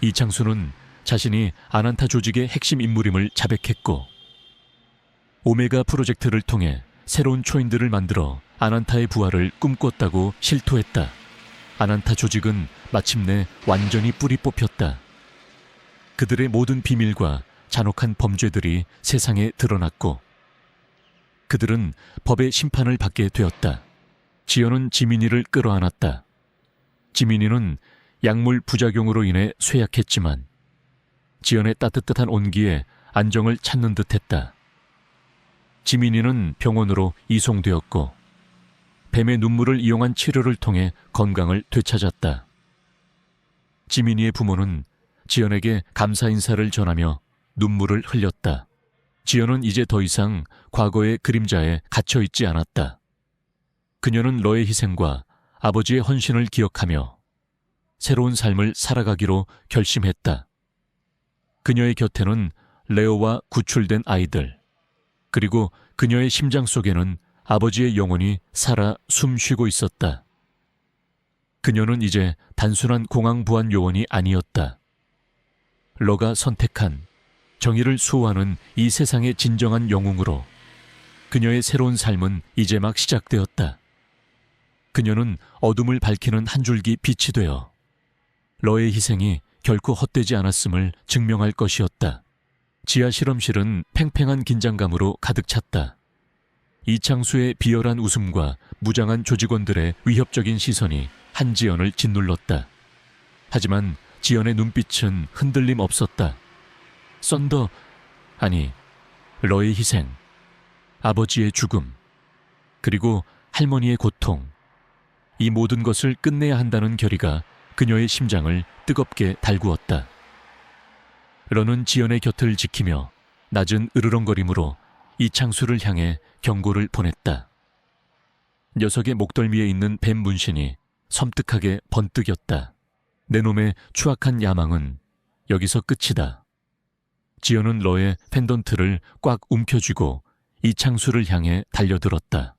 이창수는 자신이 아난타 조직의 핵심 인물임을 자백했고 오메가 프로젝트를 통해 새로운 초인들을 만들어 아난타의 부활을 꿈꿨다고 실토했다. 아난타 조직은 마침내 완전히 뿌리 뽑혔다. 그들의 모든 비밀과 잔혹한 범죄들이 세상에 드러났고 그들은 법의 심판을 받게 되었다. 지연은 지민이를 끌어안았다. 지민이는 약물 부작용으로 인해 쇠약했지만 지연의 따뜻한 온기에 안정을 찾는 듯했다. 지민이는 병원으로 이송되었고 뱀의 눈물을 이용한 치료를 통해 건강을 되찾았다. 지민이의 부모는 지연에게 감사 인사를 전하며 눈물을 흘렸다. 지연은 이제 더 이상 과거의 그림자에 갇혀있지 않았다. 그녀는 러의 희생과 아버지의 헌신을 기억하며 새로운 삶을 살아가기로 결심했다. 그녀의 곁에는 레오와 구출된 아이들, 그리고 그녀의 심장 속에는 아버지의 영혼이 살아 숨쉬고 있었다. 그녀는 이제 단순한 공항보안 요원이 아니었다. 러가 선택한 정의를 수호하는 이 세상의 진정한 영웅으로 그녀의 새로운 삶은 이제 막 시작되었다. 그녀는 어둠을 밝히는 한 줄기 빛이 되어 러의 희생이 결코 헛되지 않았음을 증명할 것이었다. 지하 실험실은 팽팽한 긴장감으로 가득 찼다. 이창수의 비열한 웃음과 무장한 조직원들의 위협적인 시선이 한지연을 짓눌렀다. 하지만 지연의 눈빛은 흔들림 없었다. 썬더, 아니, 러의 희생, 아버지의 죽음, 그리고 할머니의 고통, 이 모든 것을 끝내야 한다는 결의가 그녀의 심장을 뜨겁게 달구었다. 러는 지연의 곁을 지키며 낮은 으르렁거림으로 이창수를 향해 경고를 보냈다. 녀석의 목덜미에 있는 뱀 문신이 섬뜩하게 번뜩였다. 내 놈의 추악한 야망은 여기서 끝이다. 지연은 러의 펜던트를 꽉 움켜쥐고 이창수를 향해 달려들었다.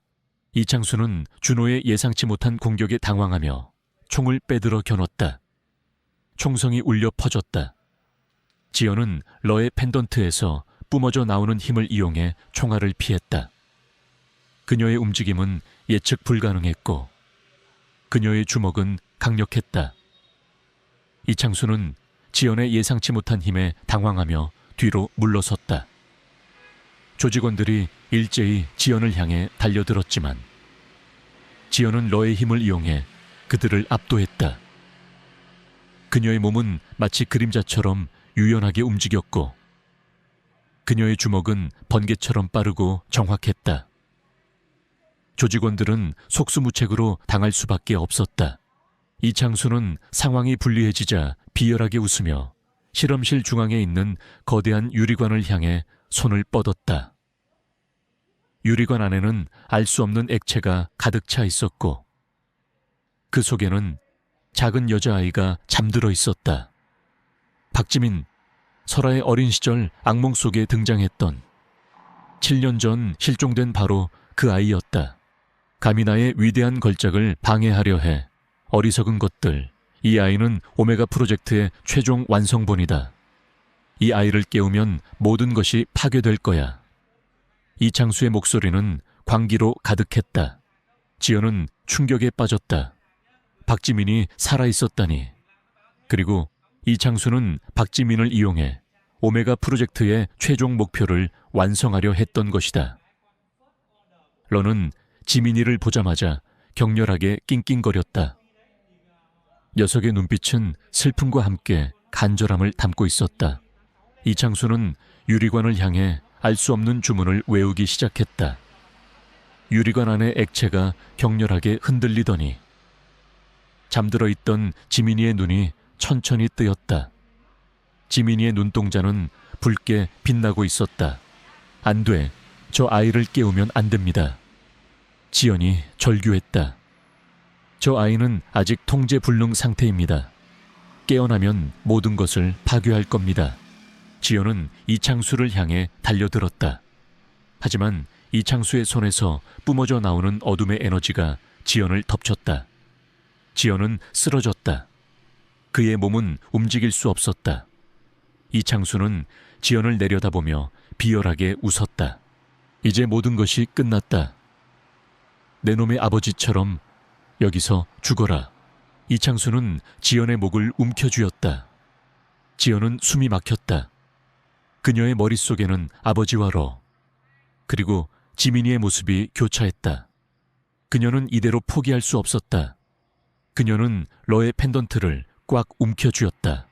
이창수는 준호의 예상치 못한 공격에 당황하며 총을 빼들어 겨눴다. 총성이 울려 퍼졌다. 지연은 러의 펜던트에서 뿜어져 나오는 힘을 이용해 총알을 피했다. 그녀의 움직임은 예측 불가능했고 그녀의 주먹은 강력했다. 이창수는 지연의 예상치 못한 힘에 당황하며 뒤로 물러섰다. 조직원들이 일제히 지연을 향해 달려들었지만 지연은 러의 힘을 이용해 그들을 압도했다. 그녀의 몸은 마치 그림자처럼 유연하게 움직였고 그녀의 주먹은 번개처럼 빠르고 정확했다. 조직원들은 속수무책으로 당할 수밖에 없었다. 이창수는 상황이 불리해지자 비열하게 웃으며 실험실 중앙에 있는 거대한 유리관을 향해 손을 뻗었다. 유리관 안에는 알 수 없는 액체가 가득 차 있었고 그 속에는 작은 여자아이가 잠들어 있었다. 박지민, 설아의 어린 시절 악몽 속에 등장했던 7년 전 실종된 바로 그 아이였다. 감히 나의 위대한 걸작을 방해하려 해. 어리석은 것들. 이 아이는 오메가 프로젝트의 최종 완성본이다. 이 아이를 깨우면 모든 것이 파괴될 거야. 이창수의 목소리는 광기로 가득했다. 지연은 충격에 빠졌다. 박지민이 살아있었다니. 그리고 이창수는 박지민을 이용해 오메가 프로젝트의 최종 목표를 완성하려 했던 것이다. 러는 지민이를 보자마자 격렬하게 낑낑거렸다. 녀석의 눈빛은 슬픔과 함께 간절함을 담고 있었다. 이창수는 유리관을 향해 알 수 없는 주문을 외우기 시작했다. 유리관 안의 액체가 격렬하게 흔들리더니 잠들어 있던 지민이의 눈이 천천히 뜨였다. 지민이의 눈동자는 붉게 빛나고 있었다. 안 돼. 저 아이를 깨우면 안 됩니다. 지연이 절규했다. 저 아이는 아직 통제 불능 상태입니다. 깨어나면 모든 것을 파괴할 겁니다. 지연은 이창수를 향해 달려들었다. 하지만 이창수의 손에서 뿜어져 나오는 어둠의 에너지가 지연을 덮쳤다. 지연은 쓰러졌다. 그의 몸은 움직일 수 없었다. 이창수는 지연을 내려다보며 비열하게 웃었다. 이제 모든 것이 끝났다. 내 놈의 아버지처럼 여기서 죽어라. 이창수는 지연의 목을 움켜쥐었다. 지연은 숨이 막혔다. 그녀의 머릿속에는 아버지와 러, 그리고 지민이의 모습이 교차했다. 그녀는 이대로 포기할 수 없었다. 그녀는 러의 펜던트를 꽉 움켜쥐었다.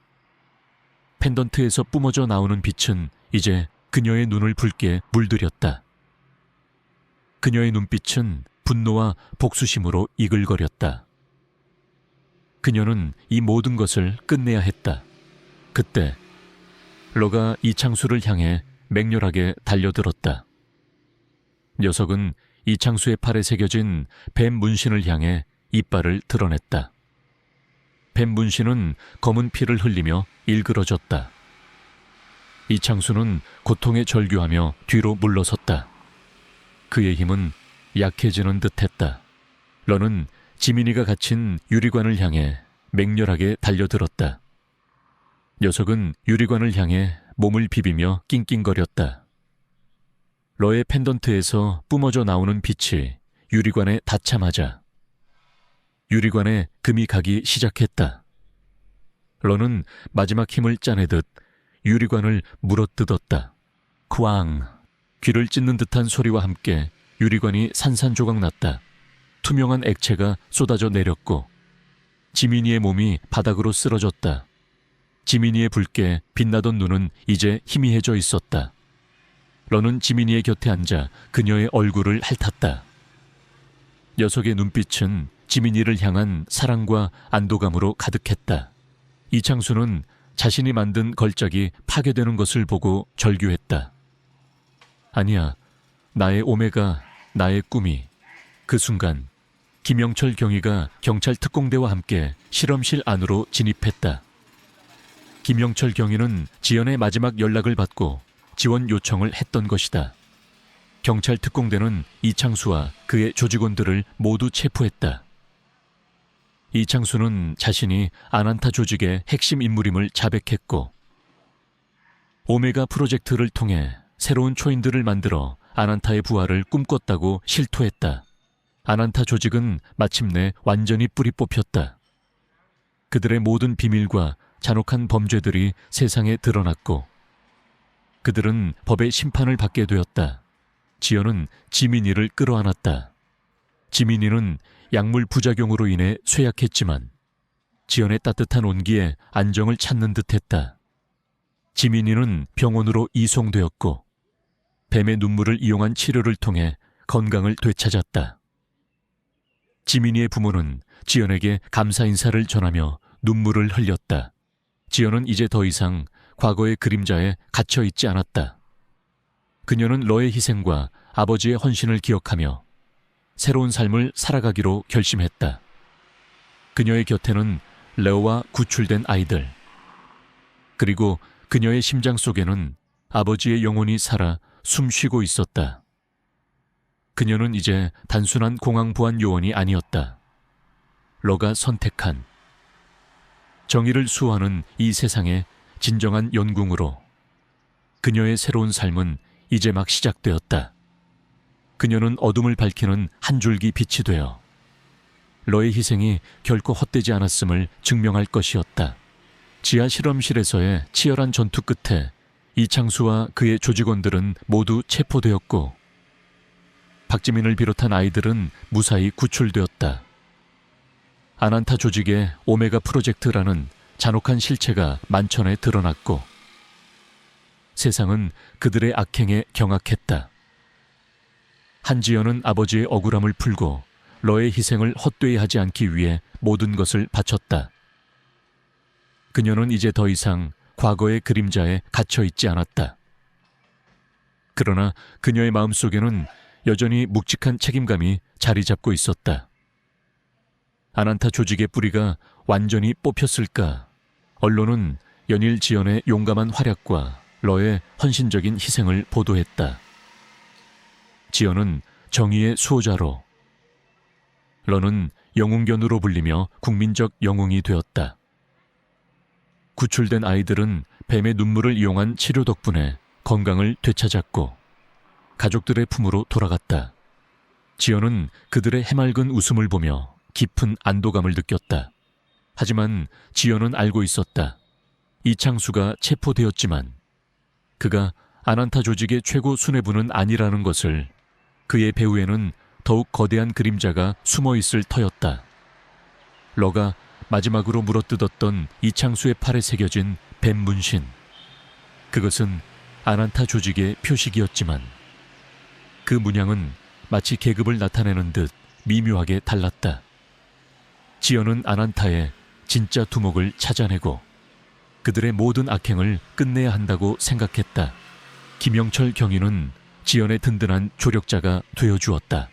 펜던트에서 뿜어져 나오는 빛은 이제 그녀의 눈을 붉게 물들였다. 그녀의 눈빛은 분노와 복수심으로 이글거렸다. 그녀는 이 모든 것을 끝내야 했다. 그때 러가 이창수를 향해 맹렬하게 달려들었다. 녀석은 이창수의 팔에 새겨진 뱀 문신을 향해 이빨을 드러냈다. 뱀 문신은 검은 피를 흘리며 일그러졌다. 이창수는 고통에 절규하며 뒤로 물러섰다. 그의 힘은 약해지는 듯했다. 러는 지민이가 갇힌 유리관을 향해 맹렬하게 달려들었다. 녀석은 유리관을 향해 몸을 비비며 낑낑거렸다. 러의 펜던트에서 뿜어져 나오는 빛이 유리관에 닿자마자 유리관에 금이 가기 시작했다. 러는 마지막 힘을 짜내듯 유리관을 물어뜯었다. 쾅! 귀를 찢는 듯한 소리와 함께 유리관이 산산조각 났다. 투명한 액체가 쏟아져 내렸고 지민이의 몸이 바닥으로 쓰러졌다. 지민이의 붉게 빛나던 눈은 이제 희미해져 있었다. 러는 지민이의 곁에 앉아 그녀의 얼굴을 핥았다. 녀석의 눈빛은 지민이를 향한 사랑과 안도감으로 가득했다. 이창수는 자신이 만든 걸작이 파괴되는 것을 보고 절규했다. 아니야, 나의 오메가, 나의 꿈이. 그 순간 김영철 경위가 경찰 특공대와 함께 실험실 안으로 진입했다. 김영철 경위는 지연의 마지막 연락을 받고 지원 요청을 했던 것이다. 경찰 특공대는 이창수와 그의 조직원들을 모두 체포했다. 이창수는 자신이 아난타 조직의 핵심 인물임을 자백했고 오메가 프로젝트를 통해 새로운 초인들을 만들어 아난타의 부활을 꿈꿨다고 실토했다. 아난타 조직은 마침내 완전히 뿌리 뽑혔다. 그들의 모든 비밀과 잔혹한 범죄들이 세상에 드러났고 그들은 법의 심판을 받게 되었다. 지연은 지민이를 끌어안았다. 지민이는 약물 부작용으로 인해 쇠약했지만 지연의 따뜻한 온기에 안정을 찾는 듯했다. 지민이는 병원으로 이송되었고 뱀의 눈물을 이용한 치료를 통해 건강을 되찾았다. 지민이의 부모는 지연에게 감사 인사를 전하며 눈물을 흘렸다. 지연은 이제 더 이상 과거의 그림자에 갇혀 있지 않았다. 그녀는 러의 희생과 아버지의 헌신을 기억하며 새로운 삶을 살아가기로 결심했다. 그녀의 곁에는 레오와 구출된 아이들, 그리고 그녀의 심장 속에는 아버지의 영혼이 살아 숨쉬고 있었다. 그녀는 이제 단순한 공항 보안 요원이 아니었다. 러가 선택한 정의를 수호하는 이 세상의 진정한 영궁으로 그녀의 새로운 삶은 이제 막 시작되었다. 그녀는 어둠을 밝히는 한 줄기 빛이 되어 러의 희생이 결코 헛되지 않았음을 증명할 것이었다. 지하 실험실에서의 치열한 전투 끝에 이창수와 그의 조직원들은 모두 체포되었고 박지민을 비롯한 아이들은 무사히 구출되었다. 아난타 조직의 오메가 프로젝트라는 잔혹한 실체가 만천에 드러났고 세상은 그들의 악행에 경악했다. 한지연은 아버지의 억울함을 풀고 러의 희생을 헛되이 하지 않기 위해 모든 것을 바쳤다. 그녀는 이제 더 이상 과거의 그림자에 갇혀 있지 않았다. 그러나 그녀의 마음속에는 여전히 묵직한 책임감이 자리 잡고 있었다. 아난타 조직의 뿌리가 완전히 뽑혔을까? 언론은 연일 지연의 용감한 활약과 러의 헌신적인 희생을 보도했다. 지연은 정의의 수호자로, 러는 영웅견으로 불리며 국민적 영웅이 되었다. 구출된 아이들은 뱀의 눈물을 이용한 치료 덕분에 건강을 되찾았고 가족들의 품으로 돌아갔다. 지연은 그들의 해맑은 웃음을 보며 깊은 안도감을 느꼈다. 하지만 지연은 알고 있었다. 이창수가 체포되었지만 그가 아난타 조직의 최고 수뇌부는 아니라는 것을. 그의 배후에는 더욱 거대한 그림자가 숨어있을 터였다. 러가 마지막으로 물어뜯었던 이창수의 팔에 새겨진 뱀 문신. 그것은 아난타 조직의 표식이었지만 그 문양은 마치 계급을 나타내는 듯 미묘하게 달랐다. 지연은 아난타의 진짜 두목을 찾아내고 그들의 모든 악행을 끝내야 한다고 생각했다. 김영철 경위는 지연의 든든한 조력자가 되어주었다.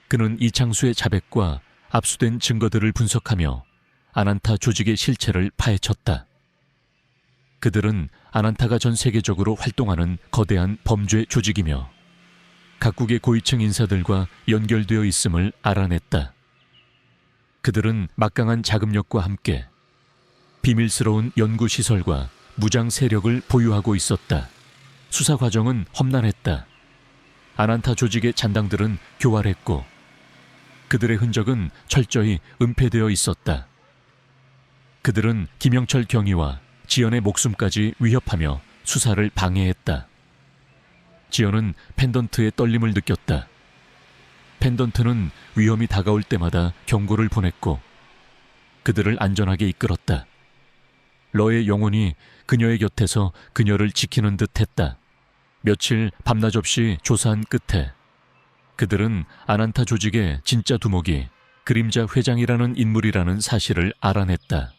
그는 이창수의 자백과 압수된 증거들을 분석하며 아난타 조직의 실체를 파헤쳤다. 그들은 아난타가 전 세계적으로 활동하는 거대한 범죄 조직이며 각국의 고위층 인사들과 연결되어 있음을 알아냈다. 그들은 막강한 자금력과 함께 비밀스러운 연구시설과 무장 세력을 보유하고 있었다. 수사 과정은 험난했다. 아난타 조직의 잔당들은 교활했고 그들의 흔적은 철저히 은폐되어 있었다. 그들은 김영철 경위와 지연의 목숨까지 위협하며 수사를 방해했다. 지연은 펜던트의 떨림을 느꼈다. 펜던트는 위험이 다가올 때마다 경고를 보냈고 그들을 안전하게 이끌었다. 러의 영혼이 그녀의 곁에서 그녀를 지키는 듯 했다. 며칠 밤낮 없이 조사한 끝에 그들은 아난타 조직의 진짜 두목이 그림자 회장이라는 인물이라는 사실을 알아냈다.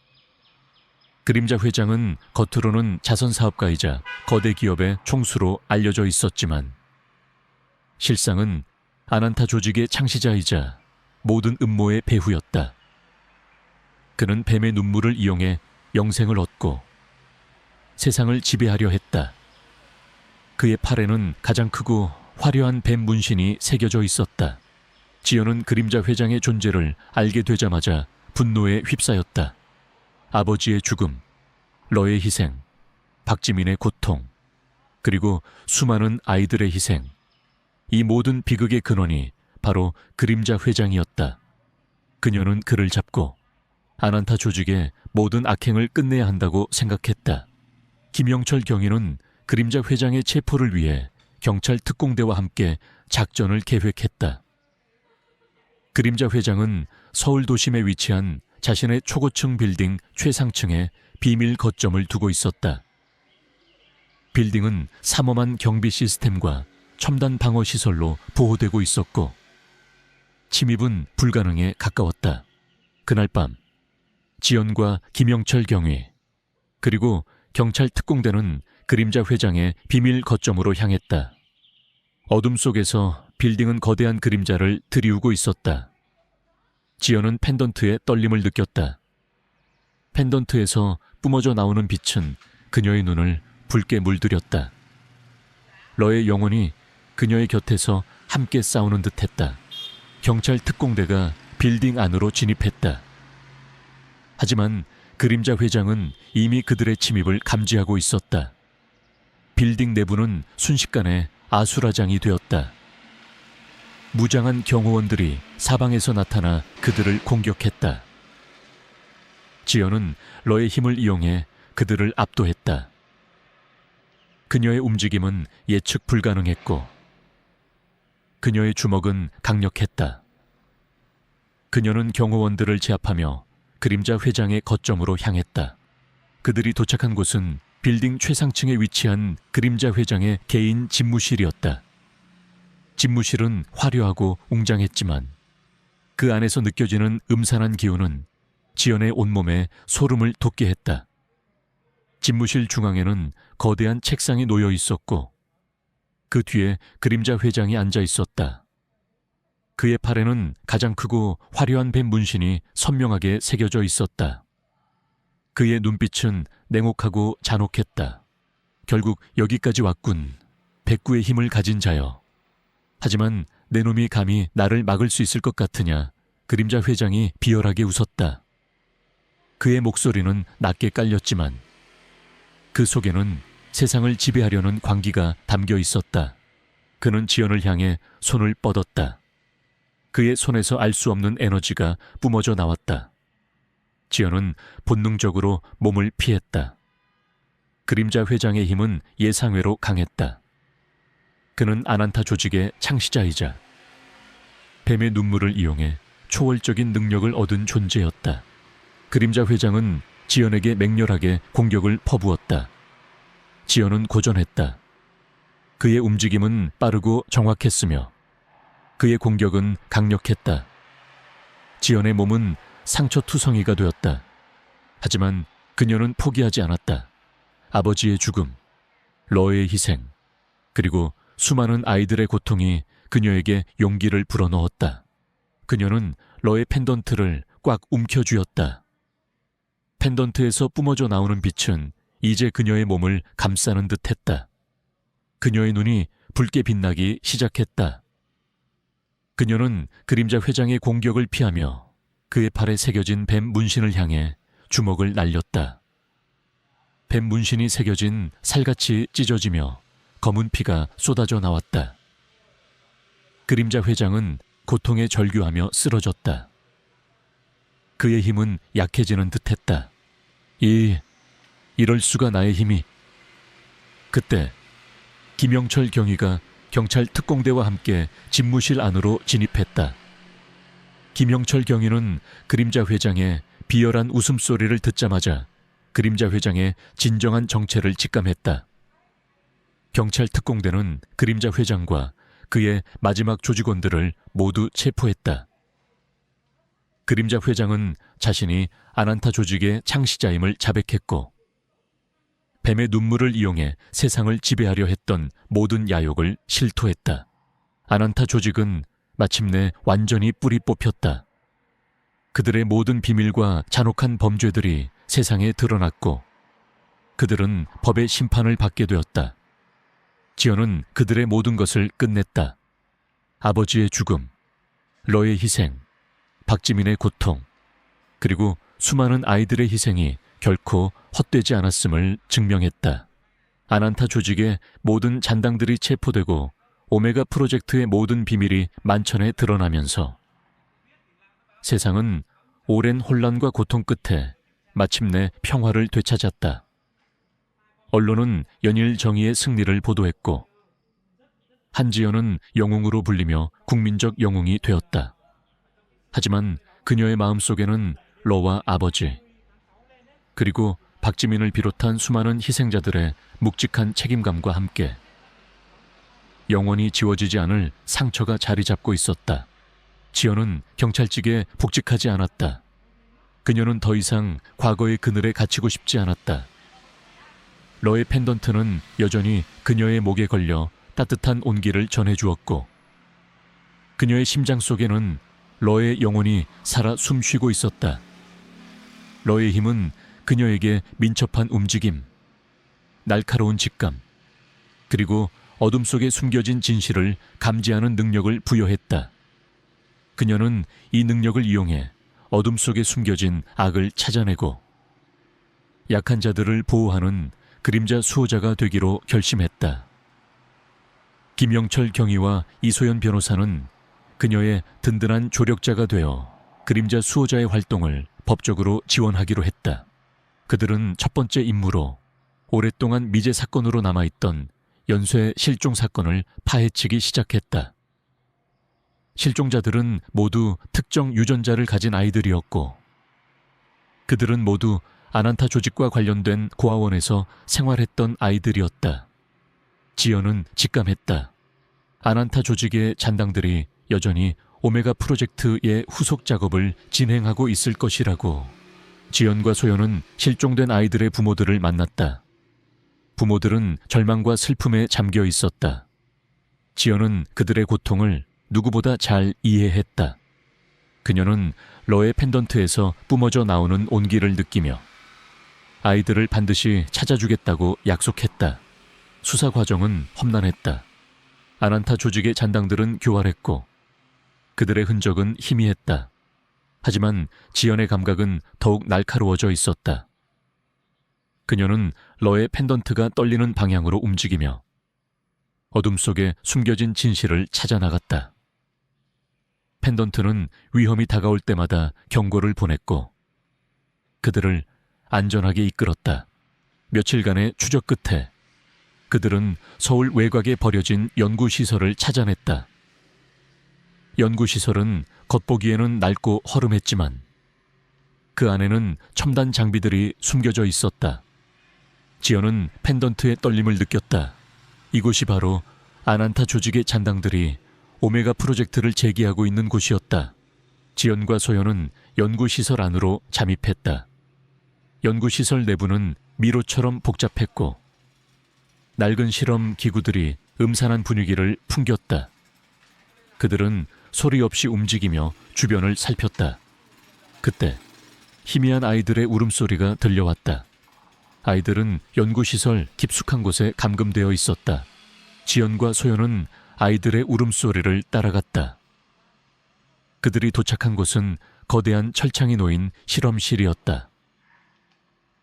그림자 회장은 겉으로는 자선사업가이자 거대 기업의 총수로 알려져 있었지만 실상은 아난타 조직의 창시자이자 모든 음모의 배후였다. 그는 뱀의 눈물을 이용해 영생을 얻고 세상을 지배하려 했다. 그의 팔에는 가장 크고 화려한 뱀 문신이 새겨져 있었다. 지연은 그림자 회장의 존재를 알게 되자마자 분노에 휩싸였다. 아버지의 죽음, 러의 희생, 박지민의 고통, 그리고 수많은 아이들의 희생. 이 모든 비극의 근원이 바로 그림자 회장이었다. 그녀는 그를 잡고 아난타 조직의 모든 악행을 끝내야 한다고 생각했다. 김영철 경위는 그림자 회장의 체포를 위해 경찰 특공대와 함께 작전을 계획했다. 그림자 회장은 서울 도심에 위치한 자신의 초고층 빌딩 최상층에 비밀 거점을 두고 있었다. 빌딩은 삼엄한 경비 시스템과 첨단 방어 시설로 보호되고 있었고 침입은 불가능에 가까웠다. 그날 밤 지연과 김영철 경위 그리고 경찰 특공대는 그림자 회장의 비밀 거점으로 향했다. 어둠 속에서 빌딩은 거대한 그림자를 들이우고 있었다. 지연은 펜던트에 떨림을 느꼈다. 펜던트에서 뿜어져 나오는 빛은 그녀의 눈을 붉게 물들였다. 러의 영혼이 그녀의 곁에서 함께 싸우는 듯했다. 경찰 특공대가 빌딩 안으로 진입했다. 하지만 그림자 회장은 이미 그들의 침입을 감지하고 있었다. 빌딩 내부는 순식간에 아수라장이 되었다. 무장한 경호원들이 사방에서 나타나 그들을 공격했다. 지연은 러의 힘을 이용해 그들을 압도했다. 그녀의 움직임은 예측 불가능했고 그녀의 주먹은 강력했다. 그녀는 경호원들을 제압하며 그림자 회장의 거점으로 향했다. 그들이 도착한 곳은 빌딩 최상층에 위치한 그림자 회장의 개인 집무실이었다. 집무실은 화려하고 웅장했지만 그 안에서 느껴지는 음산한 기운은 지연의 온몸에 소름을 돋게 했다. 집무실 중앙에는 거대한 책상이 놓여 있었고 그 뒤에 그림자 회장이 앉아 있었다. 그의 팔에는 가장 크고 화려한 뱀 문신이 선명하게 새겨져 있었다. 그의 눈빛은 냉혹하고 잔혹했다. 결국 여기까지 왔군. 백구의 힘을 가진 자여. 하지만 내 놈이 감히 나를 막을 수 있을 것 같으냐. 그림자 회장이 비열하게 웃었다. 그의 목소리는 낮게 깔렸지만 그 속에는 세상을 지배하려는 광기가 담겨 있었다. 그는 지연을 향해 손을 뻗었다. 그의 손에서 알 수 없는 에너지가 뿜어져 나왔다. 지연은 본능적으로 몸을 피했다. 그림자 회장의 힘은 예상외로 강했다. 그는 아난타 조직의 창시자이자 뱀의 눈물을 이용해 초월적인 능력을 얻은 존재였다. 그림자 회장은 지연에게 맹렬하게 공격을 퍼부었다. 지연은 고전했다. 그의 움직임은 빠르고 정확했으며 그의 공격은 강력했다. 지연의 몸은 상처투성이가 되었다. 하지만 그녀는 포기하지 않았다. 아버지의 죽음, 러의 희생, 그리고 수많은 아이들의 고통이 그녀에게 용기를 불어넣었다. 그녀는 러의 펜던트를 꽉 움켜쥐었다. 펜던트에서 뿜어져 나오는 빛은 이제 그녀의 몸을 감싸는 듯했다. 그녀의 눈이 붉게 빛나기 시작했다. 그녀는 그림자 회장의 공격을 피하며 그의 팔에 새겨진 뱀 문신을 향해 주먹을 날렸다. 뱀 문신이 새겨진 살같이 찢어지며 검은 피가 쏟아져 나왔다. 그림자 회장은 고통에 절규하며 쓰러졌다. 그의 힘은 약해지는 듯했다. 이럴 수가 나의 힘이. 그때 김영철 경위가 경찰 특공대와 함께 집무실 안으로 진입했다. 김영철 경위는 그림자 회장의 비열한 웃음소리를 듣자마자 그림자 회장의 진정한 정체를 직감했다. 경찰 특공대는 그림자 회장과 그의 마지막 조직원들을 모두 체포했다. 그림자 회장은 자신이 아난타 조직의 창시자임을 자백했고 뱀의 눈물을 이용해 세상을 지배하려 했던 모든 야욕을 실토했다. 아난타 조직은 마침내 완전히 뿌리 뽑혔다. 그들의 모든 비밀과 잔혹한 범죄들이 세상에 드러났고 그들은 법의 심판을 받게 되었다. 지연은 그들의 모든 것을 끝냈다. 아버지의 죽음, 러의 희생, 박지민의 고통, 그리고 수많은 아이들의 희생이 결코 헛되지 않았음을 증명했다. 아난타 조직의 모든 잔당들이 체포되고 오메가 프로젝트의 모든 비밀이 만천에 드러나면서 세상은 오랜 혼란과 고통 끝에 마침내 평화를 되찾았다. 언론은 연일 정의의 승리를 보도했고 한지연은 영웅으로 불리며 국민적 영웅이 되었다. 하지만 그녀의 마음속에는 러와 아버지, 그리고 박지민을 비롯한 수많은 희생자들의 묵직한 책임감과 함께 영원히 지워지지 않을 상처가 자리 잡고 있었다. 지연은 경찰직에 복직하지 않았다. 그녀는 더 이상 과거의 그늘에 갇히고 싶지 않았다. 러의 펜던트는 여전히 그녀의 목에 걸려 따뜻한 온기를 전해주었고 그녀의 심장 속에는 러의 영혼이 살아 숨쉬고 있었다. 러의 힘은 그녀에게 민첩한 움직임, 날카로운 직감, 그리고 어둠 속에 숨겨진 진실을 감지하는 능력을 부여했다. 그녀는 이 능력을 이용해 어둠 속에 숨겨진 악을 찾아내고 약한 자들을 보호하는 그림자 수호자가 되기로 결심했다. 김영철 경위와 이소연 변호사는 그녀의 든든한 조력자가 되어 그림자 수호자의 활동을 법적으로 지원하기로 했다. 그들은 첫 번째 임무로 오랫동안 미제 사건으로 남아있던 연쇄 실종 사건을 파헤치기 시작했다. 실종자들은 모두 특정 유전자를 가진 아이들이었고 그들은 모두 아난타 조직과 관련된 고아원에서 생활했던 아이들이었다. 지연은 직감했다. 아난타 조직의 잔당들이 여전히 오메가 프로젝트의 후속 작업을 진행하고 있을 것이라고. 지연과 소연은 실종된 아이들의 부모들을 만났다. 부모들은 절망과 슬픔에 잠겨 있었다. 지연은 그들의 고통을 누구보다 잘 이해했다. 그녀는 러의 펜던트에서 뿜어져 나오는 온기를 느끼며 아이들을 반드시 찾아주겠다고 약속했다. 수사 과정은 험난했다. 아난타 조직의 잔당들은 교활했고 그들의 흔적은 희미했다. 하지만 지연의 감각은 더욱 날카로워져 있었다. 그녀는 러의 펜던트가 떨리는 방향으로 움직이며 어둠 속에 숨겨진 진실을 찾아나갔다. 펜던트는 위험이 다가올 때마다 경고를 보냈고 그들을 안전하게 이끌었다. 며칠간의 추적 끝에 그들은 서울 외곽에 버려진 연구시설을 찾아냈다. 연구시설은 겉보기에는 낡고 허름했지만 그 안에는 첨단 장비들이 숨겨져 있었다. 지연은 펜던트의 떨림을 느꼈다. 이곳이 바로 아난타 조직의 잔당들이 오메가 프로젝트를 재개하고 있는 곳이었다. 지연과 소연은 연구시설 안으로 잠입했다. 연구시설 내부는 미로처럼 복잡했고 낡은 실험 기구들이 음산한 분위기를 풍겼다. 그들은 소리 없이 움직이며 주변을 살폈다. 그때 희미한 아이들의 울음소리가 들려왔다. 아이들은 연구시설 깊숙한 곳에 감금되어 있었다. 지연과 소연은 아이들의 울음소리를 따라갔다. 그들이 도착한 곳은 거대한 철창이 놓인 실험실이었다.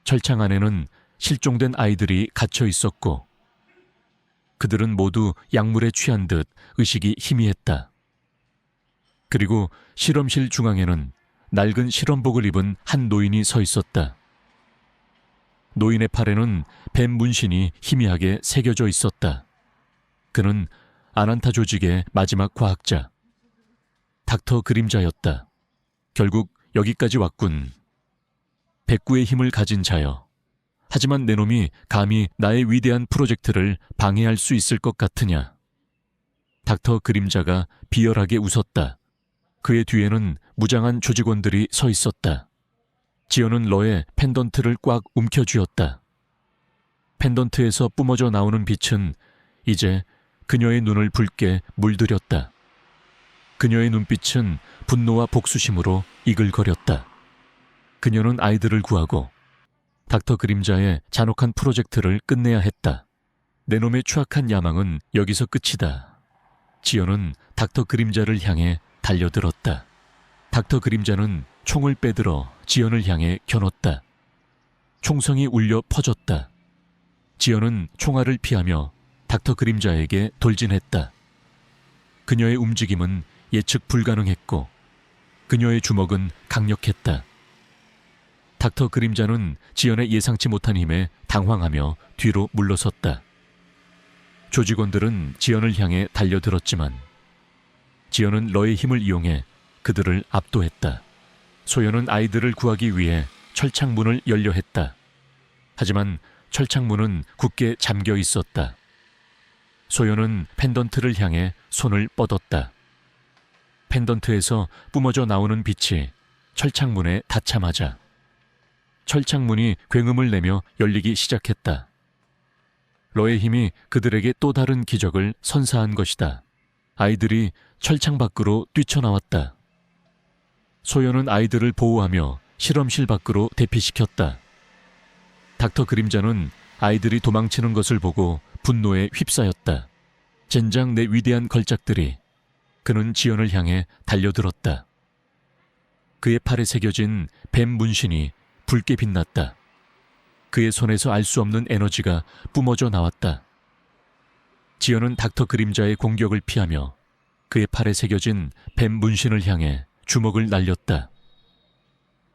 철창 안에는 실종된 아이들이 갇혀 있었고 그들은 모두 약물에 취한 듯 의식이 희미했다. 그리고 실험실 중앙에는 낡은 실험복을 입은 한 노인이 서 있었다. 노인의 팔에는 뱀 문신이 희미하게 새겨져 있었다. 그는 아난타 조직의 마지막 과학자, 닥터 그림자였다. 결국 여기까지 왔군. 백구의 힘을 가진 자여. 하지만 내 놈이 감히 나의 위대한 프로젝트를 방해할 수 있을 것 같으냐. 닥터 그림자가 비열하게 웃었다. 그의 뒤에는 무장한 조직원들이 서 있었다. 지연은 러의 펜던트를 꽉 움켜쥐었다. 펜던트에서 뿜어져 나오는 빛은 이제 그녀의 눈을 붉게 물들였다. 그녀의 눈빛은 분노와 복수심으로 이글거렸다. 그녀는 아이들을 구하고 닥터 그림자의 잔혹한 프로젝트를 끝내야 했다. 내 놈의 추악한 야망은 여기서 끝이다. 지연은 닥터 그림자를 향해 달려들었다. 닥터 그림자는 총을 빼들어 지연을 향해 겨눴다. 총성이 울려 퍼졌다. 지연은 총알을 피하며 닥터 그림자에게 돌진했다. 그녀의 움직임은 예측 불가능했고 그녀의 주먹은 강력했다. 닥터 그림자는 지연의 예상치 못한 힘에 당황하며 뒤로 물러섰다. 조직원들은 지연을 향해 달려들었지만 지연은 러의 힘을 이용해 그들을 압도했다. 소연은 아이들을 구하기 위해 철창문을 열려 했다. 하지만 철창문은 굳게 잠겨 있었다. 소연은 펜던트를 향해 손을 뻗었다. 펜던트에서 뿜어져 나오는 빛이 철창문에 닿자마자 철창문이 굉음을 내며 열리기 시작했다. 러의 힘이 그들에게 또 다른 기적을 선사한 것이다. 아이들이 철창 밖으로 뛰쳐나왔다. 소연은 아이들을 보호하며 실험실 밖으로 대피시켰다. 닥터 그림자는 아이들이 도망치는 것을 보고 분노에 휩싸였다. 젠장 내 위대한 걸작들이. 그는 지연을 향해 달려들었다. 그의 팔에 새겨진 뱀 문신이 붉게 빛났다. 그의 손에서 알 수 없는 에너지가 뿜어져 나왔다. 지연은 닥터 그림자의 공격을 피하며 그의 팔에 새겨진 뱀 문신을 향해 주먹을 날렸다.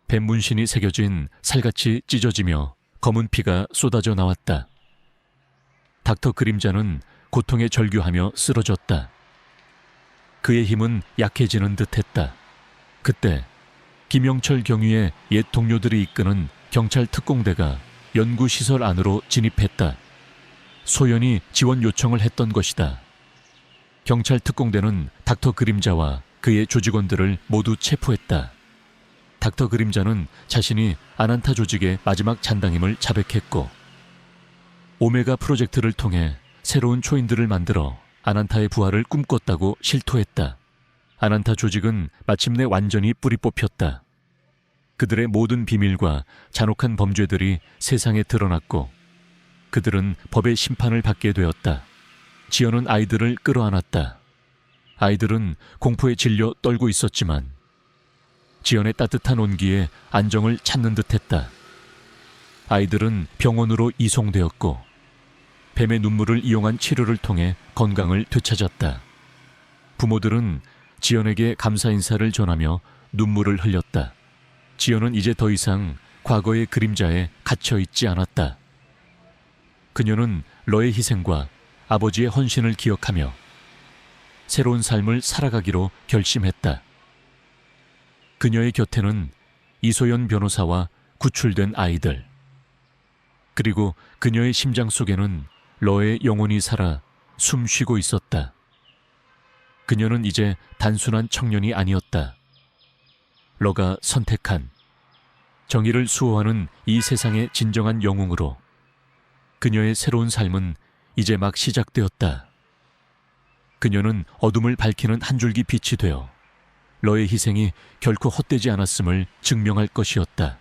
뱀 문신이 새겨진 살같이 찢어지며 검은 피가 쏟아져 나왔다. 닥터 그림자는 고통에 절규하며 쓰러졌다. 그의 힘은 약해지는 듯했다. 그때 김영철 경위의 옛 동료들이 이끄는 경찰 특공대가 연구시설 안으로 진입했다. 소연이 지원 요청을 했던 것이다. 경찰 특공대는 닥터 그림자와 그의 조직원들을 모두 체포했다. 닥터 그림자는 자신이 아난타 조직의 마지막 잔당임을 자백했고 오메가 프로젝트를 통해 새로운 초인들을 만들어 아난타의 부활을 꿈꿨다고 실토했다. 아난타 조직은 마침내 완전히 뿌리 뽑혔다. 그들의 모든 비밀과 잔혹한 범죄들이 세상에 드러났고 그들은 법의 심판을 받게 되었다. 지연은 아이들을 끌어안았다. 아이들은 공포에 질려 떨고 있었지만 지연의 따뜻한 온기에 안정을 찾는 듯했다. 아이들은 병원으로 이송되었고 뱀의 눈물을 이용한 치료를 통해 건강을 되찾았다. 부모들은 지연에게 감사 인사를 전하며 눈물을 흘렸다. 지연은 이제 더 이상 과거의 그림자에 갇혀 있지 않았다. 그녀는 러의 희생과 아버지의 헌신을 기억하며 새로운 삶을 살아가기로 결심했다. 그녀의 곁에는 이소연 변호사와 구출된 아이들, 그리고 그녀의 심장 속에는 러의 영혼이 살아 숨 쉬고 있었다. 그녀는 이제 단순한 청년이 아니었다. 러가 선택한 정의를 수호하는 이 세상의 진정한 영웅으로 그녀의 새로운 삶은 이제 막 시작되었다. 그녀는 어둠을 밝히는 한 줄기 빛이 되어 러의 희생이 결코 헛되지 않았음을 증명할 것이었다.